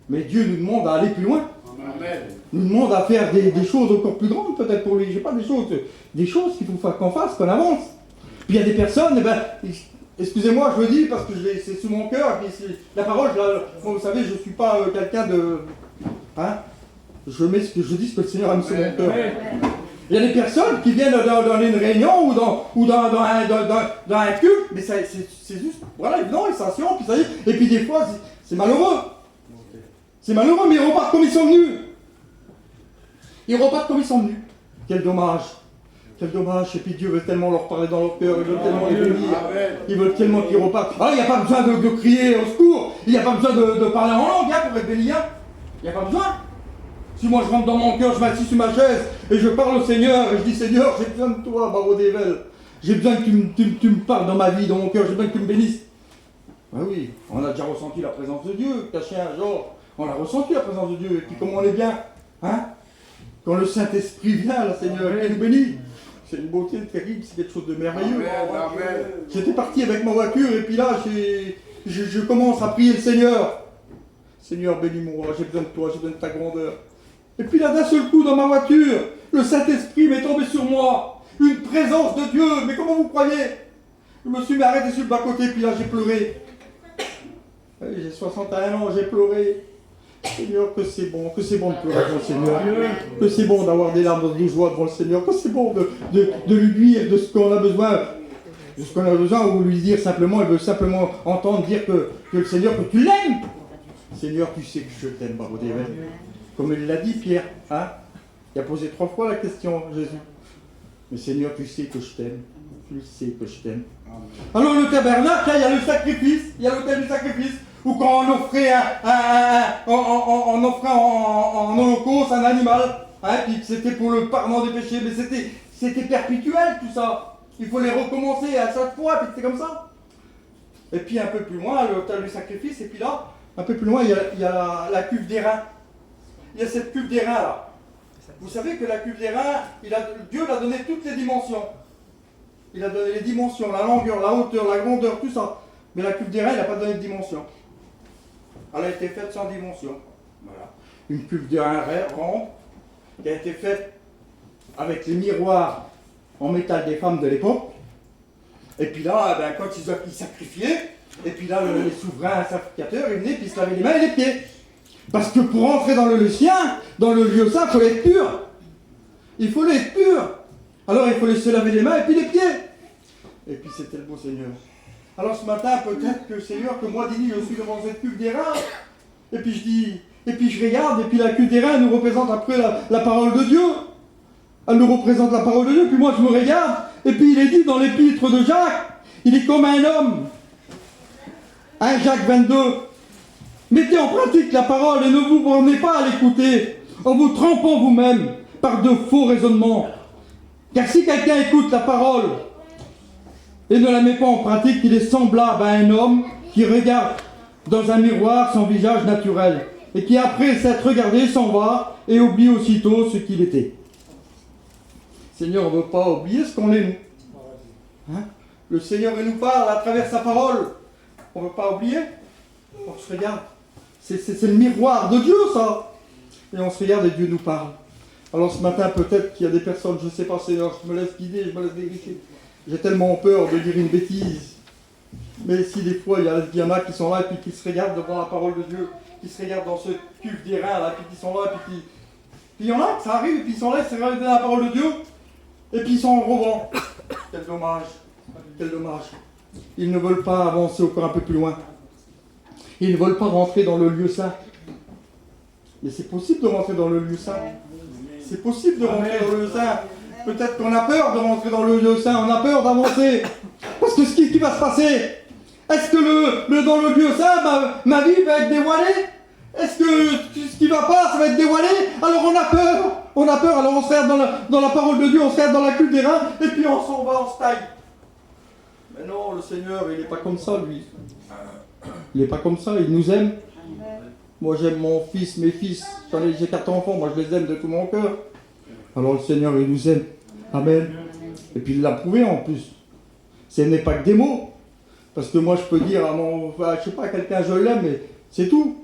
Mais Dieu nous demande à aller plus loin. Amen. Nous demande à faire des choses encore plus grandes peut-être pour lui. Je sais pas, des choses qu'il faut qu'on fasse, qu'on avance. Puis il y a des personnes, excusez-moi, je le dis parce que c'est sous mon cœur. Et puis la parole, moi, vous savez, je ne suis pas quelqu'un de... Hein, je dis ce que le Seigneur a mis sur mon cœur. Il y a des personnes qui viennent dans une réunion ou dans un culte, mais c'est juste, voilà, évident, ils s'assurent, puis ça y est. Et puis des fois, c'est malheureux. C'est malheureux, mais ils repartent comme ils sont venus. Ils repartent comme ils sont venus. Quel dommage. Quel dommage. Et puis Dieu veut tellement leur parler dans leur cœur, il veut tellement les bénir. Il veut tellement qu'ils repartent. Ah, il n'y a pas besoin de crier au secours. Il n'y a pas besoin de parler en langue pour être béni. Il n'y a pas besoin. Si moi je rentre dans mon cœur, je m'assis sur ma chaise et je parle au Seigneur et je dis Seigneur, j'ai besoin de toi, Baro Devel. J'ai besoin que tu me parles dans ma vie, dans mon cœur, j'ai besoin que tu me bénisses. Ben oui, on a déjà ressenti la présence de Dieu, caché un genre, on a ressenti la présence de Dieu, et puis comment on est bien, hein? Quand le Saint-Esprit vient, le Seigneur, il nous bénit. C'est une beauté terrible, c'est quelque chose de merveilleux. Amen. J'étais parti avec ma voiture et puis là, je commence à prier le Seigneur. Seigneur, bénis-moi, j'ai besoin de toi, j'ai besoin de ta grandeur. Et puis là, d'un seul coup, dans ma voiture, le Saint-Esprit m'est tombé sur moi. Une présence de Dieu. Mais comment vous croyez? Je me suis arrêté sur le bas-côté, puis là, j'ai pleuré. J'ai 61 ans, j'ai pleuré. Seigneur, que c'est bon de pleurer devant le Seigneur. Que c'est bon d'avoir des larmes de joie devant le Seigneur. Que c'est bon de lui dire de ce qu'on a besoin. De ce qu'on a besoin, ou lui dire simplement, il veut simplement entendre dire que le Seigneur, que tu l'aimes. Seigneur, tu sais que je t'aime, Baro Devel. Comme il l'a dit, Pierre, hein? Il a posé 3 fois la question, Jésus. Mais Seigneur, tu sais que je t'aime. Tu sais que je t'aime. Alors le tabernacle, là, il y a le sacrifice, il y a l'autel du sacrifice, où quand on offrait on offrait en holocauste un animal, hein, puis c'était pour le pardon des péchés, mais c'était perpétuel tout ça. Il faut les recommencer à chaque fois, puis c'était comme ça. Et puis un peu plus loin, l'autel du sacrifice, et puis là, un peu plus loin, il y a la cuve d'airain. Il y a cette cuve d'airain là. Vous savez que la cuve d'airain, Dieu l'a donné toutes les dimensions. Il a donné les dimensions, la longueur, la hauteur, la grandeur, tout ça. Mais la cuve d'airain, il n'a pas donné de dimension. Elle a été faite sans dimension. Voilà. Une cuve d'airain ronde qui a été faite avec les miroirs en métal des femmes de l'époque. Et puis là, quand ils sacrifiaient, et puis là, les souverains sacrificateurs, ils venaient, puis ils se lavaient les mains et les pieds. Parce que pour entrer dans le lieu saint, dans le lieu saint, il faut être pur. Il faut être pur. Alors il faut se laver les mains et puis les pieds. Et puis c'était le beau Seigneur. Alors ce matin, peut-être que Seigneur, que moi, Dini, je suis devant cette cuve d'airain. Et puis je dis, et puis je regarde, et puis la cuve d'airain nous représente après la parole de Dieu. Elle nous représente la parole de Dieu. Puis moi je me regarde, et puis il est dit dans l'épître de Jacques, il est comme un homme. 1 Jacques 22. Mettez en pratique la parole et ne vous bornez pas à l'écouter en vous trompant vous-même par de faux raisonnements. Car si quelqu'un écoute la parole et ne la met pas en pratique, il est semblable à un homme qui regarde dans un miroir son visage naturel et qui après s'être regardé s'en va et oublie aussitôt ce qu'il était. Seigneur, on ne veut pas oublier ce qu'on est nous. Hein? Le Seigneur il nous parle à travers sa parole. On ne veut pas oublier. On se regarde. C'est le miroir de Dieu, ça. Et on se regarde et Dieu nous parle. Alors ce matin, peut-être qu'il y a des personnes, je ne sais pas, Seigneur, je me laisse guider, je me laisse diriger. J'ai tellement peur de dire une bêtise. Mais si des fois, il y en a qui sont là et puis qui se regardent devant la parole de Dieu, qui se regardent dans ce cuve d'airain, là, puis qui sont là, puis il y en a, ça arrive, et puis ils sont là, ils se regardent dans la parole de Dieu, et puis ils sont en revent. Quel dommage. Quel dommage. Ils ne veulent pas avancer encore un peu plus loin. Ils ne veulent pas rentrer dans le lieu saint. Mais c'est possible de rentrer dans le lieu saint. C'est possible de rentrer dans le lieu saint. Peut-être qu'on a peur de rentrer dans le lieu saint, on a peur d'avancer. Parce que ce qui va se passer, est-ce que dans le lieu saint, ma vie va être dévoilée? Est-ce que ce qui va pas, ça va être dévoilé? Alors on a peur. On a peur, alors on se regarde dans la parole de Dieu, on se regarde dans la cuve d'airain, et puis on s'en va, on se taille. Mais non, le Seigneur, il n'est pas comme ça, lui. Il n'est pas comme ça, il nous aime. Moi j'aime mon fils, mes fils, j'ai 4 enfants, moi je les aime de tout mon cœur. Alors le Seigneur il nous aime. Amen. Et puis il l'a prouvé en plus. Ce n'est pas que des mots. Parce que moi je peux dire à mon, enfin, je sais pas, quelqu'un je l'aime, mais c'est tout.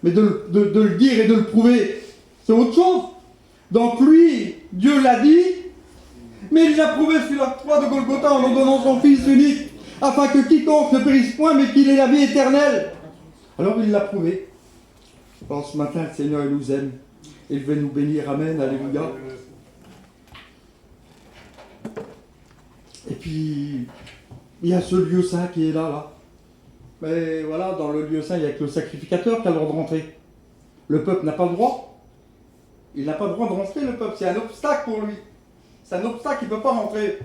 Mais de le dire et de le prouver, c'est autre chose. Donc lui, Dieu l'a dit, mais il l'a prouvé sur la croix de Golgotha en nous donnant son Fils unique, afin que quiconque ne périsse point, mais qu'il ait la vie éternelle. Alors il l'a prouvé. Alors ce matin, le Seigneur il nous aime. Il veut nous bénir. Amen. Alléluia. Et puis, il y a ce lieu saint qui est là. Mais voilà, dans le lieu saint, il n'y a que le sacrificateur qui a le droit de rentrer. Le peuple n'a pas le droit. Il n'a pas le droit de rentrer, le peuple. C'est un obstacle pour lui. C'est un obstacle, il ne peut pas rentrer.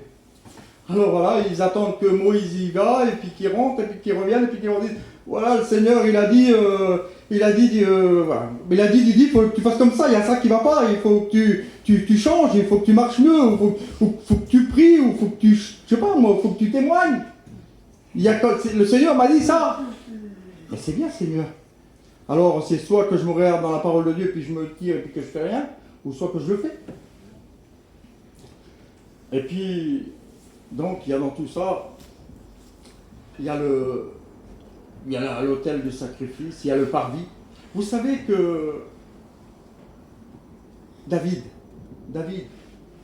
Alors voilà, ils attendent que Moïse y va, et puis qu'il rentre, et puis qu'il revienne, et puis qu'ils leur disent, voilà, le Seigneur, il a dit, voilà. Il faut que tu fasses comme ça, il y a ça qui ne va pas, il faut que tu changes, il faut que tu marches mieux, il faut que tu pries, ou il faut que tu, je sais pas moi, il faut que tu témoignes. Le Seigneur m'a dit ça. Mais c'est bien, Seigneur. Alors, c'est soit que je me regarde dans la parole de Dieu, puis je me tire, et puis que je fais rien, ou soit que je le fais. Et puis, donc, il y a dans tout ça, il y a l'autel de sacrifice, il y a le parvis. Vous savez que David,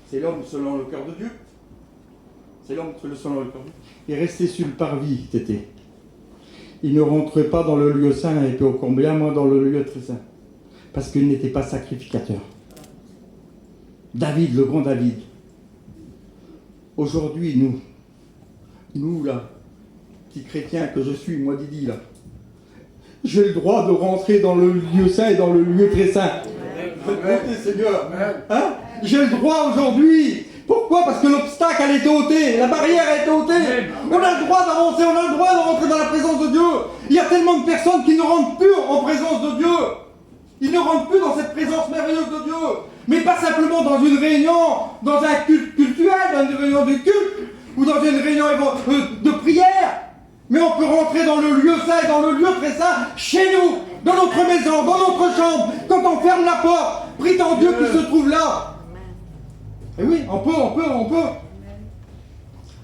c'est l'homme selon le cœur de Dieu. C'est l'homme selon le cœur de Dieu. Il est resté sur le parvis, Tété. Il ne rentrait pas dans le lieu saint, et puis au combien moins dans le lieu très saint. Parce qu'il n'était pas sacrificateur. David, le grand David. Aujourd'hui, nous là, petits chrétiens que je suis, moi Didi là, j'ai le droit de rentrer dans le lieu saint et dans le lieu très saint. Faites Seigneur. Hein? J'ai le droit aujourd'hui. Pourquoi? Parce que l'obstacle a été ôté, la barrière a été ôtée. On a le droit d'avancer, on a le droit de rentrer dans la présence de Dieu. Il y a tellement de personnes qui ne rentrent plus en présence de Dieu. Ils ne rentrent plus dans cette présence merveilleuse de Dieu. Mais pas simplement dans une réunion, dans un culte cultuel, dans une réunion de culte, ou dans une réunion de prière. Mais on peut rentrer dans le lieu saint et dans le lieu très saint, chez nous, dans notre maison, dans notre chambre, quand on ferme la porte, prie en Dieu qui se trouve là. Et oui, on peut.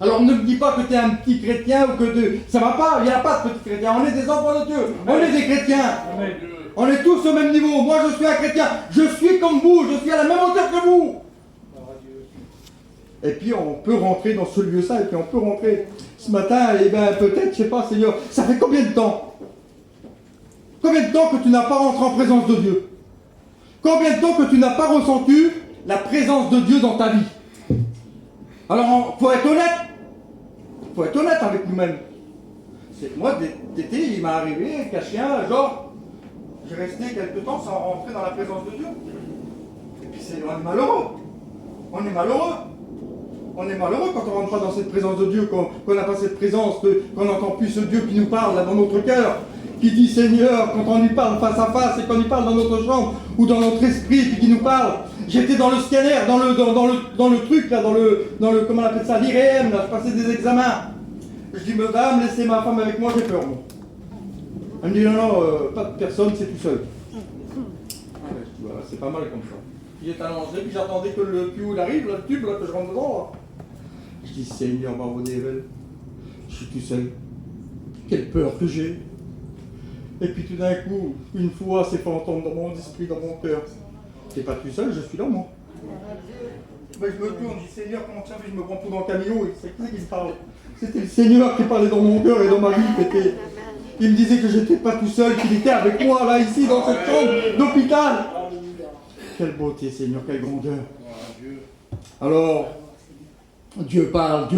Alors ne me dis pas que tu es un petit chrétien ou que ça va pas, il n'y a pas de petit chrétien, on est des enfants de Dieu, on est des chrétiens. Amen. On est tous au même niveau. Moi, je suis un chrétien. Je suis comme vous. Je suis à la même hauteur que vous. Et puis, on peut rentrer dans ce lieu saint. Et puis, on peut rentrer ce matin. Et bien, peut-être, je sais pas, Seigneur, ça fait combien de temps? Combien de temps que tu n'as pas rentré en présence de Dieu? Combien de temps que tu n'as pas ressenti la présence de Dieu dans ta vie? Alors, il faut être honnête. Il faut être honnête avec nous-mêmes. Moi, d'été, il m'est arrivé qu'un chien, genre, j'ai resté quelque temps sans rentrer dans la présence de Dieu. Et puis on est malheureux. On est malheureux. On est malheureux quand on ne rentre pas dans cette présence de Dieu, qu'on n'a pas cette présence, qu'on n'entend plus ce Dieu qui nous parle là dans notre cœur, qui dit Seigneur, quand on lui parle face à face et qu'on lui parle dans notre chambre ou dans notre esprit, puis qui nous parle. J'étais dans le scanner, dans le truc là, dans le comment on appelle ça, l'IRM, là, je passais des examens. Je dis madame, laissez ma femme avec moi, j'ai peur moi. Elle me dit non, pas de personne, c'est tout seul. Je dis voilà, c'est pas mal comme ça. J'étais allongé, puis j'attendais que le tuyau arrive, le tube là, que je rentre dedans. Là. Je dis Seigneur, bravo Dével, je suis tout seul. Quelle peur que j'ai. Et puis tout d'un coup, une fois, ces fantômes dans mon esprit, dans mon cœur. T'es pas tout seul, je suis là moi. Ben, je me tourne, je dis Seigneur, comment ça fait, je me prends tout dans le camion, et c'est qui se parle. C'était le Seigneur qui parlait dans mon cœur et dans ma vie. Il me disait que j'étais pas tout seul, qu'il était avec moi, là, ici, dans cette chambre d'hôpital. Quelle beauté, Seigneur, quelle grandeur. Alors, Dieu parle,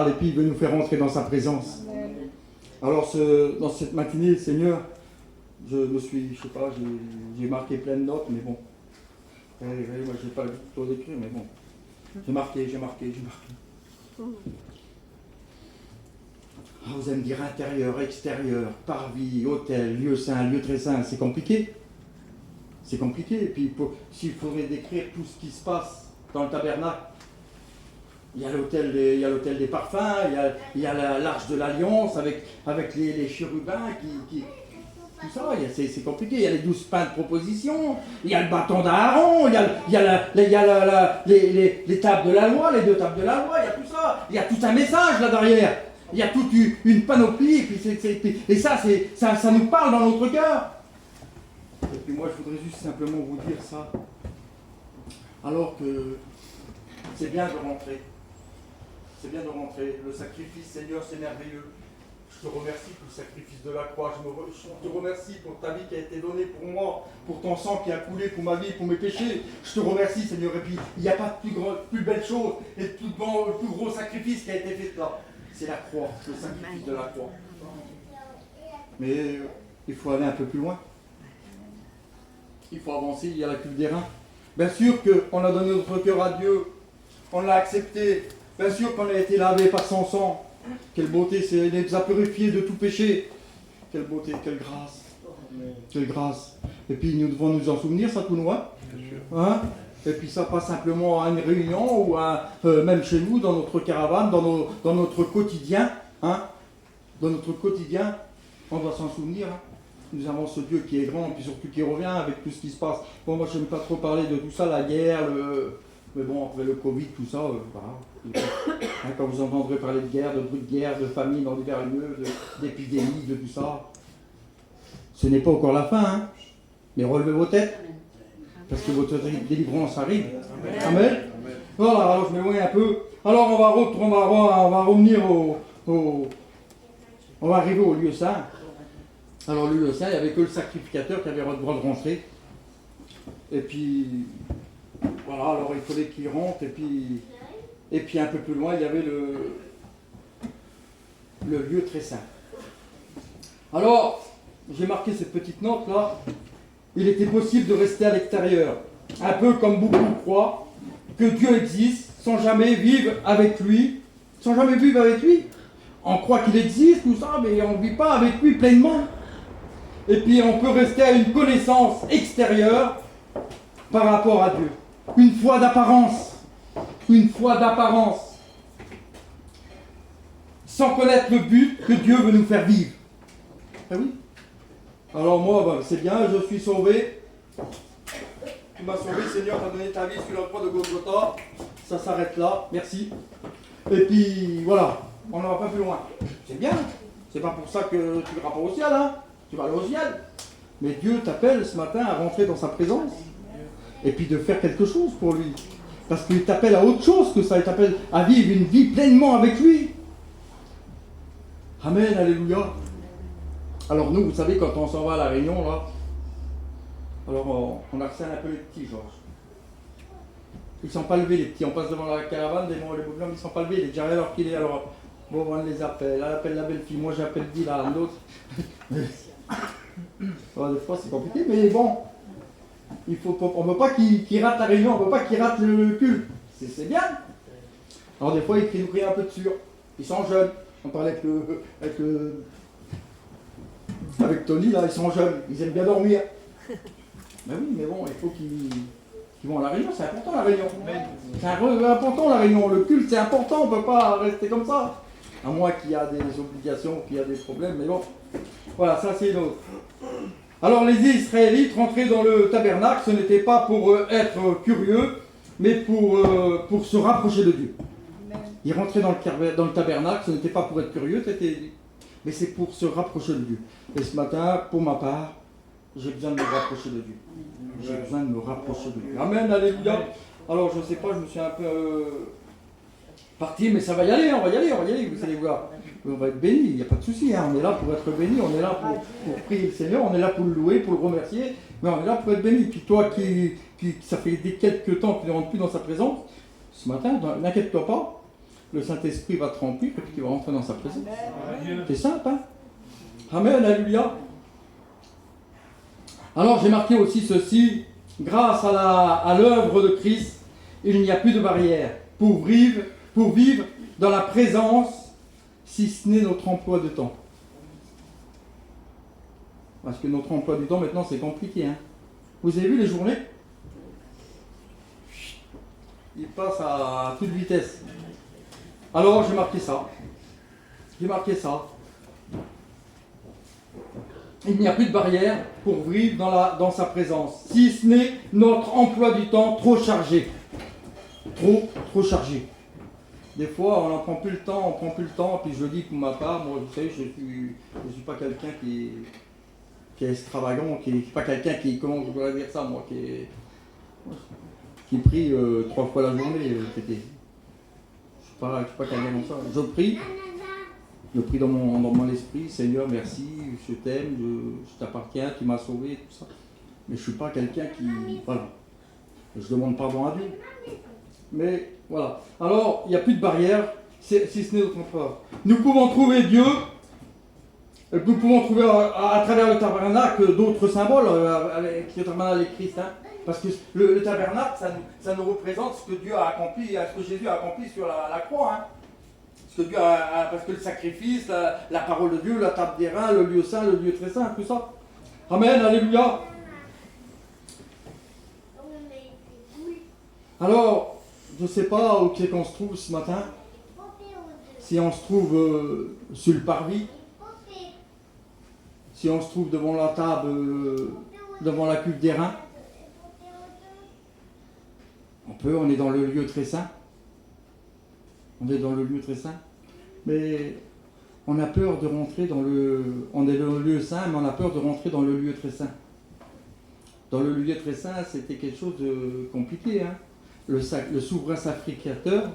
et puis il veut nous faire entrer dans sa présence. Alors, dans cette matinée, Seigneur, je sais pas, j'ai marqué plein de notes, mais bon. Moi, j'ai pas le temps d'écrire, mais bon. J'ai marqué. Vous allez me dire intérieur, extérieur, parvis, hôtel, lieu saint, lieu très saint, c'est compliqué. C'est compliqué. Et puis, s'il faudrait décrire tout ce qui se passe dans le tabernacle, Il y a l'hôtel des parfums, il y a l'Arche de l'Alliance avec les chérubins qui tout ça, c'est compliqué. Il y a les 12 pains de proposition, il y a le bâton d'Aaron, il y a les tables de la loi, les 2 tables de la loi, il y a tout ça. Il y a tout un message là derrière. Il y a toute une panoplie, et ça nous parle dans notre cœur. Et puis moi, je voudrais juste simplement vous dire ça. Alors que c'est bien de rentrer. C'est bien de rentrer. Le sacrifice, Seigneur, c'est merveilleux. Je te remercie pour le sacrifice de la croix. Je te remercie pour ta vie qui a été donnée pour moi, pour ton sang qui a coulé pour ma vie, pour mes péchés. Je te remercie, Seigneur. Et puis, il n'y a pas de plus belle chose et de plus gros sacrifice qui a été fait là. C'est la croix, le sacrifice de la croix. Mais il faut aller un peu plus loin. Il faut avancer, il y a la cuve des reins. Bien sûr qu'on a donné notre cœur à Dieu, on l'a accepté. Bien sûr qu'on a été lavé par son sang. Quelle beauté, il nous a purifiés de tout péché. Quelle beauté, quelle grâce. Quelle grâce. Et puis nous devons nous en souvenir, ça tout nous. Hein? Et puis ça pas simplement à une réunion ou même chez nous, dans notre caravane, dans notre quotidien. Hein? Dans notre quotidien, on doit s'en souvenir. Hein? Nous avons ce Dieu qui est grand, et puis surtout qui revient avec tout ce qui se passe. Bon, moi je n'aime pas trop parler de tout ça, la guerre, mais bon, après le Covid, tout ça, voilà. Hein, quand vous entendrez parler de guerre, de bruit de guerre, de famine dans divers lieux, d'épidémie, de tout ça, ce n'est pas encore la fin, hein. Mais relevez vos têtes, parce que votre délivrance arrive. Amen. Voilà, alors je m'éloigne un peu. Alors on va revenir on va arriver au lieu saint. Alors le lieu saint, il n'y avait que le sacrificateur qui avait le droit de rentrer. Et puis, voilà, alors il fallait qu'il rentre, et puis un peu plus loin, il y avait le lieu très saint. Alors, j'ai marqué cette petite note là. Il était possible de rester à l'extérieur, un peu comme beaucoup croient que Dieu existe sans jamais vivre avec lui. Sans jamais vivre avec lui. On croit qu'il existe, tout ça, mais on ne vit pas avec lui pleinement. Et puis on peut rester à une connaissance extérieure par rapport à Dieu. Une foi d'apparence. Une foi d'apparence. Sans connaître le but que Dieu veut nous faire vivre. Ah oui. Alors moi, c'est bien, je suis sauvé. Tu m'as sauvé, Seigneur, tu as donné ta vie sur la croix de Golgotha. Ça s'arrête là, merci. Et puis voilà, on n'en va pas plus loin. C'est bien, c'est pas pour ça que tu ne iras pas au ciel, hein. Tu vas aller au ciel. Mais Dieu t'appelle ce matin à rentrer dans sa présence. Et puis de faire quelque chose pour lui. Parce qu'il t'appelle à autre chose que ça, il t'appelle à vivre une vie pleinement avec lui. Amen, alléluia. Alors nous, vous savez, quand on s'en va à la Réunion, là, alors on harcèle un peu les petits, Georges. Ils ne sont pas levés, les petits. On passe devant la caravane, les bouillons, ils ne sont pas levés. Il est déjà alors qu'il est. Alors, bon, on les appelle. Elle appelle la belle-fille. Moi, j'appelle Dylan, l'autre. Des fois, c'est compliqué, mais bon. On ne veut pas qu'ils ratent la Réunion, on ne veut pas qu'ils ratent le culte. C'est bien. Alors, des fois, ils nous crient un peu dessus. Ils sont jeunes. On parlait avec Tony, là, ils sont jeunes, ils aiment bien dormir. Mais oui, mais bon, il faut qu'ils vont à la Réunion, c'est important la Réunion. C'est important la Réunion, le culte c'est important, on ne peut pas rester comme ça. À moins qu'il y a des obligations, qu'il y a des problèmes, mais bon. Voilà, ça c'est l'autre. Alors les Israélites rentraient dans le tabernacle, ce n'était pas pour être curieux, mais pour se rapprocher de Dieu. Ils rentraient dans le tabernacle, ce n'était pas pour être curieux, mais c'est pour se rapprocher de Dieu. Et ce matin, pour ma part, j'ai besoin de me rapprocher de Dieu. J'ai besoin de me rapprocher de Dieu. Amen, alléluia. Alors je ne sais pas, je me suis un peu parti, mais ça va y aller, on va y aller, vous allez voir. On va être bénis, il n'y a pas de souci, hein. On est là pour être bénis, on est là pour prier le Seigneur, on est là pour le louer, pour le remercier, mais on est là pour être bénis. Puis toi qui ça fait quelques temps que tu ne rentres plus dans sa présence, ce matin, n'inquiète-toi pas. Le Saint-Esprit va te remplir et puis tu vas rentrer dans sa présence. C'est simple, hein? Amen, alléluia. Alors j'ai marqué aussi ceci, grâce à l'œuvre de Christ, il n'y a plus de barrière pour vivre dans la présence, si ce n'est notre emploi de temps. Parce que notre emploi du temps maintenant c'est compliqué, hein? Vous avez vu les journées? Ils passent à toute vitesse. Alors j'ai marqué ça. J'ai marqué ça. Il n'y a plus de barrière pour vivre dans sa présence, si ce n'est notre emploi du temps trop chargé. Trop chargé. Des fois, on n'en prend plus le temps, puis je dis pour ma part, moi, vous savez, je suis pas quelqu'un qui est extravagant, qui est pas quelqu'un qui, comment je pourrais dire ça, moi, qui prie 3 fois la journée, tété. Je suis pas quelqu'un comme ça. Je prie dans mon esprit, Seigneur, merci, je t'aime, je t'appartiens, tu m'as sauvé, tout ça. Mais je suis pas quelqu'un qui, voilà, je demande pardon à Dieu. Mais voilà. Alors, il n'y a plus de barrière, si ce n'est au contraire. Nous pouvons trouver Dieu, nous pouvons trouver à travers le tabernacle d'autres symboles, avec le tabernacle et Christ. Hein, parce que le tabernacle, ça nous représente ce que Dieu a accompli, ce que Jésus a accompli sur la croix. Hein. Parce que le sacrifice, la parole de Dieu, la table des reins, le lieu saint, le lieu très saint, tout ça. Amen, alléluia. Alors, je ne sais pas où c'est qu'on se trouve ce matin. Si on se trouve sur le parvis, si on se trouve devant la table, devant la cuve des reins, on est dans le lieu très saint. On est dans le lieu très saint. Mais on a peur de rentrer on est dans le lieu saint, mais on a peur de rentrer dans le lieu très saint. Dans le lieu très saint, c'était quelque chose de compliqué. Hein. Le souverain sacrificateur,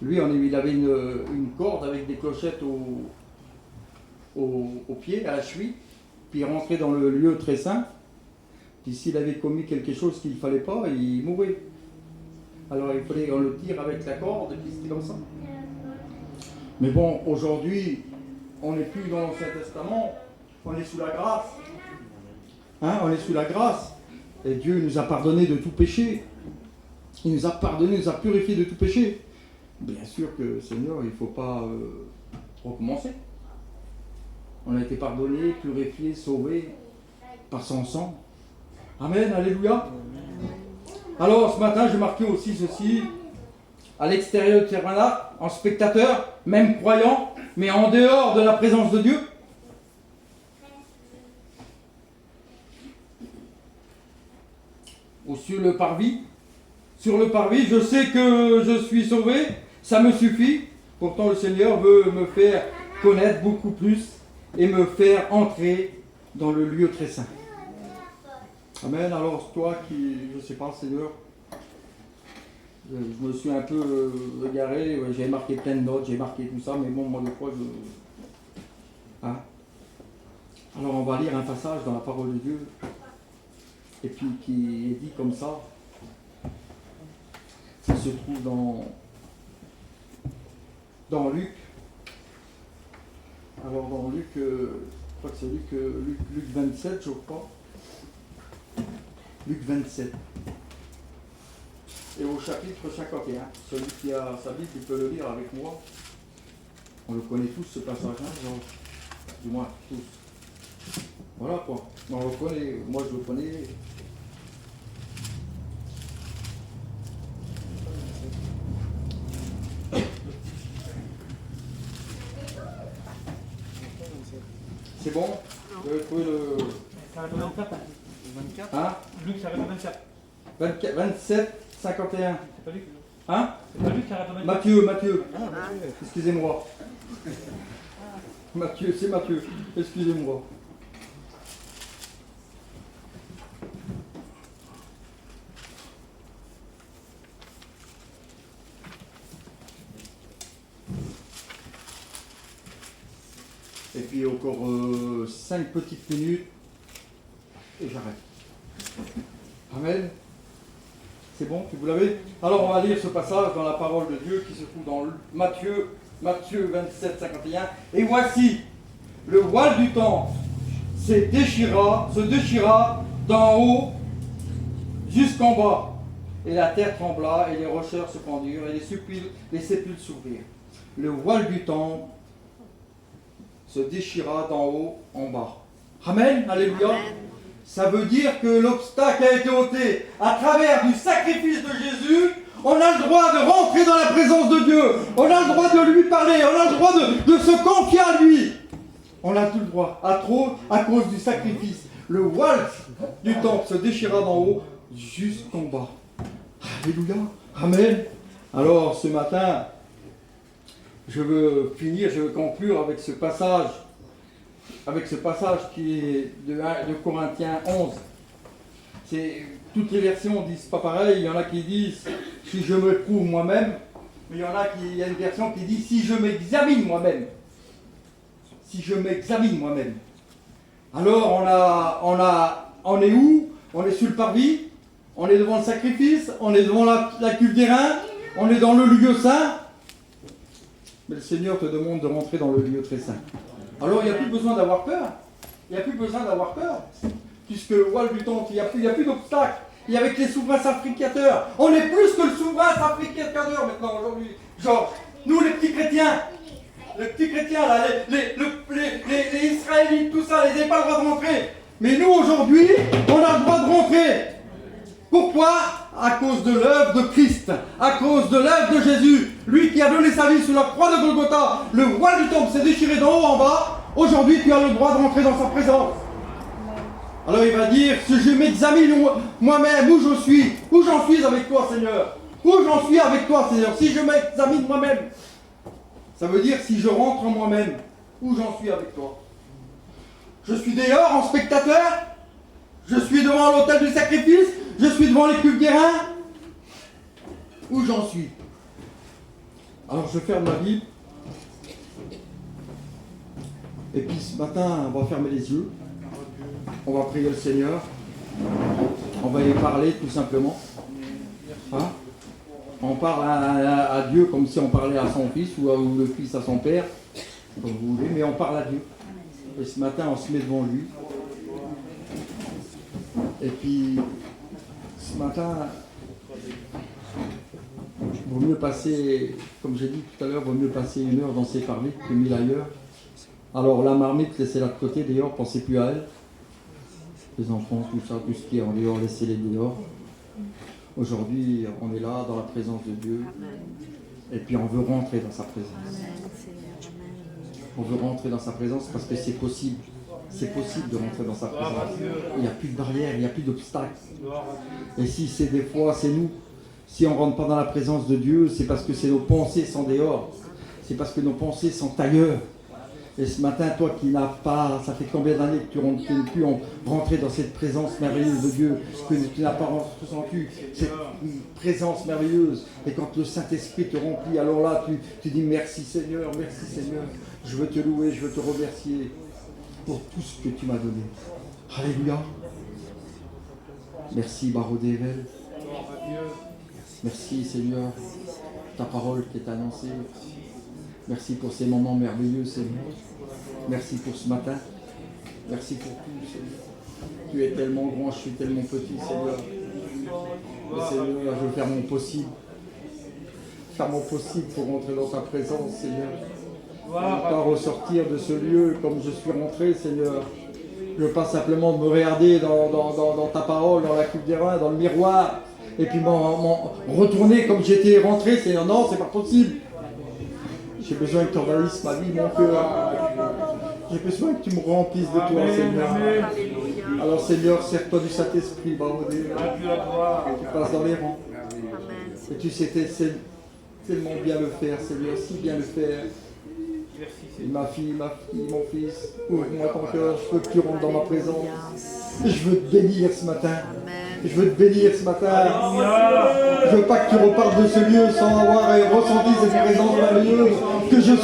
lui, il avait une corde avec des clochettes au pied, à la cheville, puis il rentrait dans le lieu très saint, puis s'il avait commis quelque chose qu'il ne fallait pas, il mourait. Alors il fallait on le tire avec la corde, et puis c'était comme ça. Mais bon, aujourd'hui, on n'est plus dans l'Ancien Testament, on est sous la grâce. Hein, on est sous la grâce. Et Dieu nous a pardonné de tout péché. Il nous a pardonné, il nous a purifié de tout péché. Bien sûr que, Seigneur, il ne faut pas recommencer. On a été pardonné, purifié, sauvé par son sang. Amen, alléluia. Alors, ce matin, j'ai marqué aussi ceci. À l'extérieur du tabernacle, en spectateur, même croyant, mais en dehors de la présence de Dieu. Ou sur le parvis. Sur le parvis, je sais que je suis sauvé, ça me suffit. Pourtant, le Seigneur veut me faire connaître beaucoup plus et me faire entrer dans le lieu très saint. Amen. Alors, toi qui, je ne sais pas, Seigneur, je me suis un peu égaré, j'ai marqué plein de notes, j'ai marqué tout ça, mais bon, moi, des fois, Hein? Alors, on va lire un passage dans la parole de Dieu, et puis qui est dit comme ça. Ça se trouve dans Luc. Alors, dans Luc, je crois que c'est Luc 27, je crois. Luc 27. Et au chapitre 51, celui qui a sa Bible, il peut le lire avec moi. On le connaît tous, ce passage-là, genre, du moins tous. Voilà quoi. On le connaît, moi je le connais. C'est bon? Vous avez trouvé le... Ça va 24. Hein? Luc, ça va 24. 27, 51. C'est pas Luc. Hein? C'est pas Luc, ça va 24. Mathieu. Excusez-moi. Mathieu, c'est Mathieu. Excusez-moi. Et puis encore 5 petites minutes et j'arrête. Amen. C'est bon, vous l'avez? Alors on va lire ce passage dans la parole de Dieu qui se trouve dans Matthieu 27, 51. Et voici, le voile du temple se déchira d'en haut jusqu'en bas. Et la terre trembla, et les rochers se pendirent, et les sépulcres s'ouvrirent. Le voile du temple se déchira d'en haut en bas. Amen, alléluia. Amen. Ça veut dire que l'obstacle a été ôté. À travers du sacrifice de Jésus, On a le droit de rentrer dans la présence de Dieu. On a le droit de lui parler. On a le droit de se confier à lui. On a tout le droit. À cause du sacrifice. Le voile du temple se déchira d'en haut jusqu'en bas. Alléluia. Amen. Alors ce matin, je veux conclure avec ce passage qui est de Corinthiens 11. Toutes les versions disent pas pareil. Il y en a qui disent si je me prouve moi-même, mais il y a une version qui dit si je m'examine moi-même. Si je m'examine moi-même. Alors on est où? On est sur le parvis, on est devant le sacrifice, on est devant la cuve d'airain, on est dans le lieu saint. Mais le Seigneur te demande de rentrer dans le lieu très saint. Alors il n'y a plus besoin d'avoir peur. Il n'y a plus besoin d'avoir peur. Puisque le voile du temple, il n'y a plus d'obstacle. Et avec les souverains sacrificateurs, on est plus que le souverain sacrificateur maintenant aujourd'hui. Genre, nous les petits chrétiens là, les Israélites, tout ça, ils n'avaient pas le droit de rentrer. Mais nous aujourd'hui, on a le droit de rentrer. Pourquoi? À cause de l'œuvre de Christ, à cause de l'œuvre de Jésus, lui qui a donné sa vie sur la croix de Golgotha. Le voile du temple s'est déchiré d'en haut en bas. Aujourd'hui, tu as le droit de rentrer dans sa présence. Alors il va dire, si je m'examine moi-même, où j'en suis avec toi, Seigneur. Où j'en suis avec toi, Seigneur. Si je m'examine moi-même, ça veut dire si je rentre en moi-même, où j'en suis avec toi. Je suis dehors en spectateur. Je suis devant l'autel du sacrifice. Je suis devant les cuves d'airain. Où j'en suis. Alors je ferme ma Bible. Et puis ce matin, on va fermer les yeux. On va prier le Seigneur. On va lui parler tout simplement. Hein? On parle à Dieu comme si on parlait à son fils ou le fils à son père, comme vous voulez, mais on parle à Dieu. Et ce matin, on se met devant lui. Et puis, ce matin, il vaut mieux passer, comme j'ai dit tout à l'heure, il vaut mieux passer 1 heure dans ses parvis que 1000 ailleurs. Alors la marmite, laissez-la de côté, d'ailleurs, pensez plus à elle. Les enfants, tout ça, tout ce qui est en dehors, laissez-les dehors. Aujourd'hui, on est là, dans la présence de Dieu. Et puis on veut rentrer dans sa présence. On veut rentrer dans sa présence parce que c'est possible. C'est possible de rentrer dans sa présence. Il n'y a plus de barrière, il n'y a plus d'obstacle. Et si c'est des fois, c'est nous. Si on ne rentre pas dans la présence de Dieu, c'est parce que nos pensées sont dehors. C'est parce que nos pensées sont ailleurs. Et ce matin, toi qui n'as pas, ça fait combien d'années que tu n'es plus rentré dans cette présence merveilleuse de Dieu, que tu n'as pas ressenti cette présence merveilleuse. Et quand le Saint-Esprit te remplit, alors là, tu dis merci Seigneur, je veux te louer, je veux te remercier pour tout ce que tu m'as donné. Alléluia. Merci Barodével. Merci Seigneur, ta parole qui est annoncée. Merci pour ces moments merveilleux, Seigneur. Merci pour ce matin. Merci pour tout, Seigneur. Tu es tellement grand, je suis tellement petit, Seigneur. Mais Seigneur, je veux faire mon possible. Faire mon possible pour rentrer dans ta présence, Seigneur. Je ne veux pas ressortir de ce lieu comme je suis rentré, Seigneur. Je ne veux pas simplement me regarder dans ta parole, dans la cuve d'airain, dans le miroir, et puis retourner comme j'étais rentré, Seigneur. Non, c'est pas possible. J'ai besoin que tu envahisses ma vie, mon cœur. J'ai besoin que tu me remplisses de toi, Seigneur. Alors, Seigneur, sers-toi du Saint-Esprit, Barodé. Tu passes dans les rangs. Et tu sais tellement bien le faire, Seigneur, si bien le faire. Et ma fille, mon fils, ouvre-moi ton cœur, je veux que tu rentres dans ma présence. Et je veux te bénir ce matin. Je veux te bénir ce matin. Je veux pas que tu repartes de ce lieu sans avoir ressenti cette présence merveilleuse que je suis.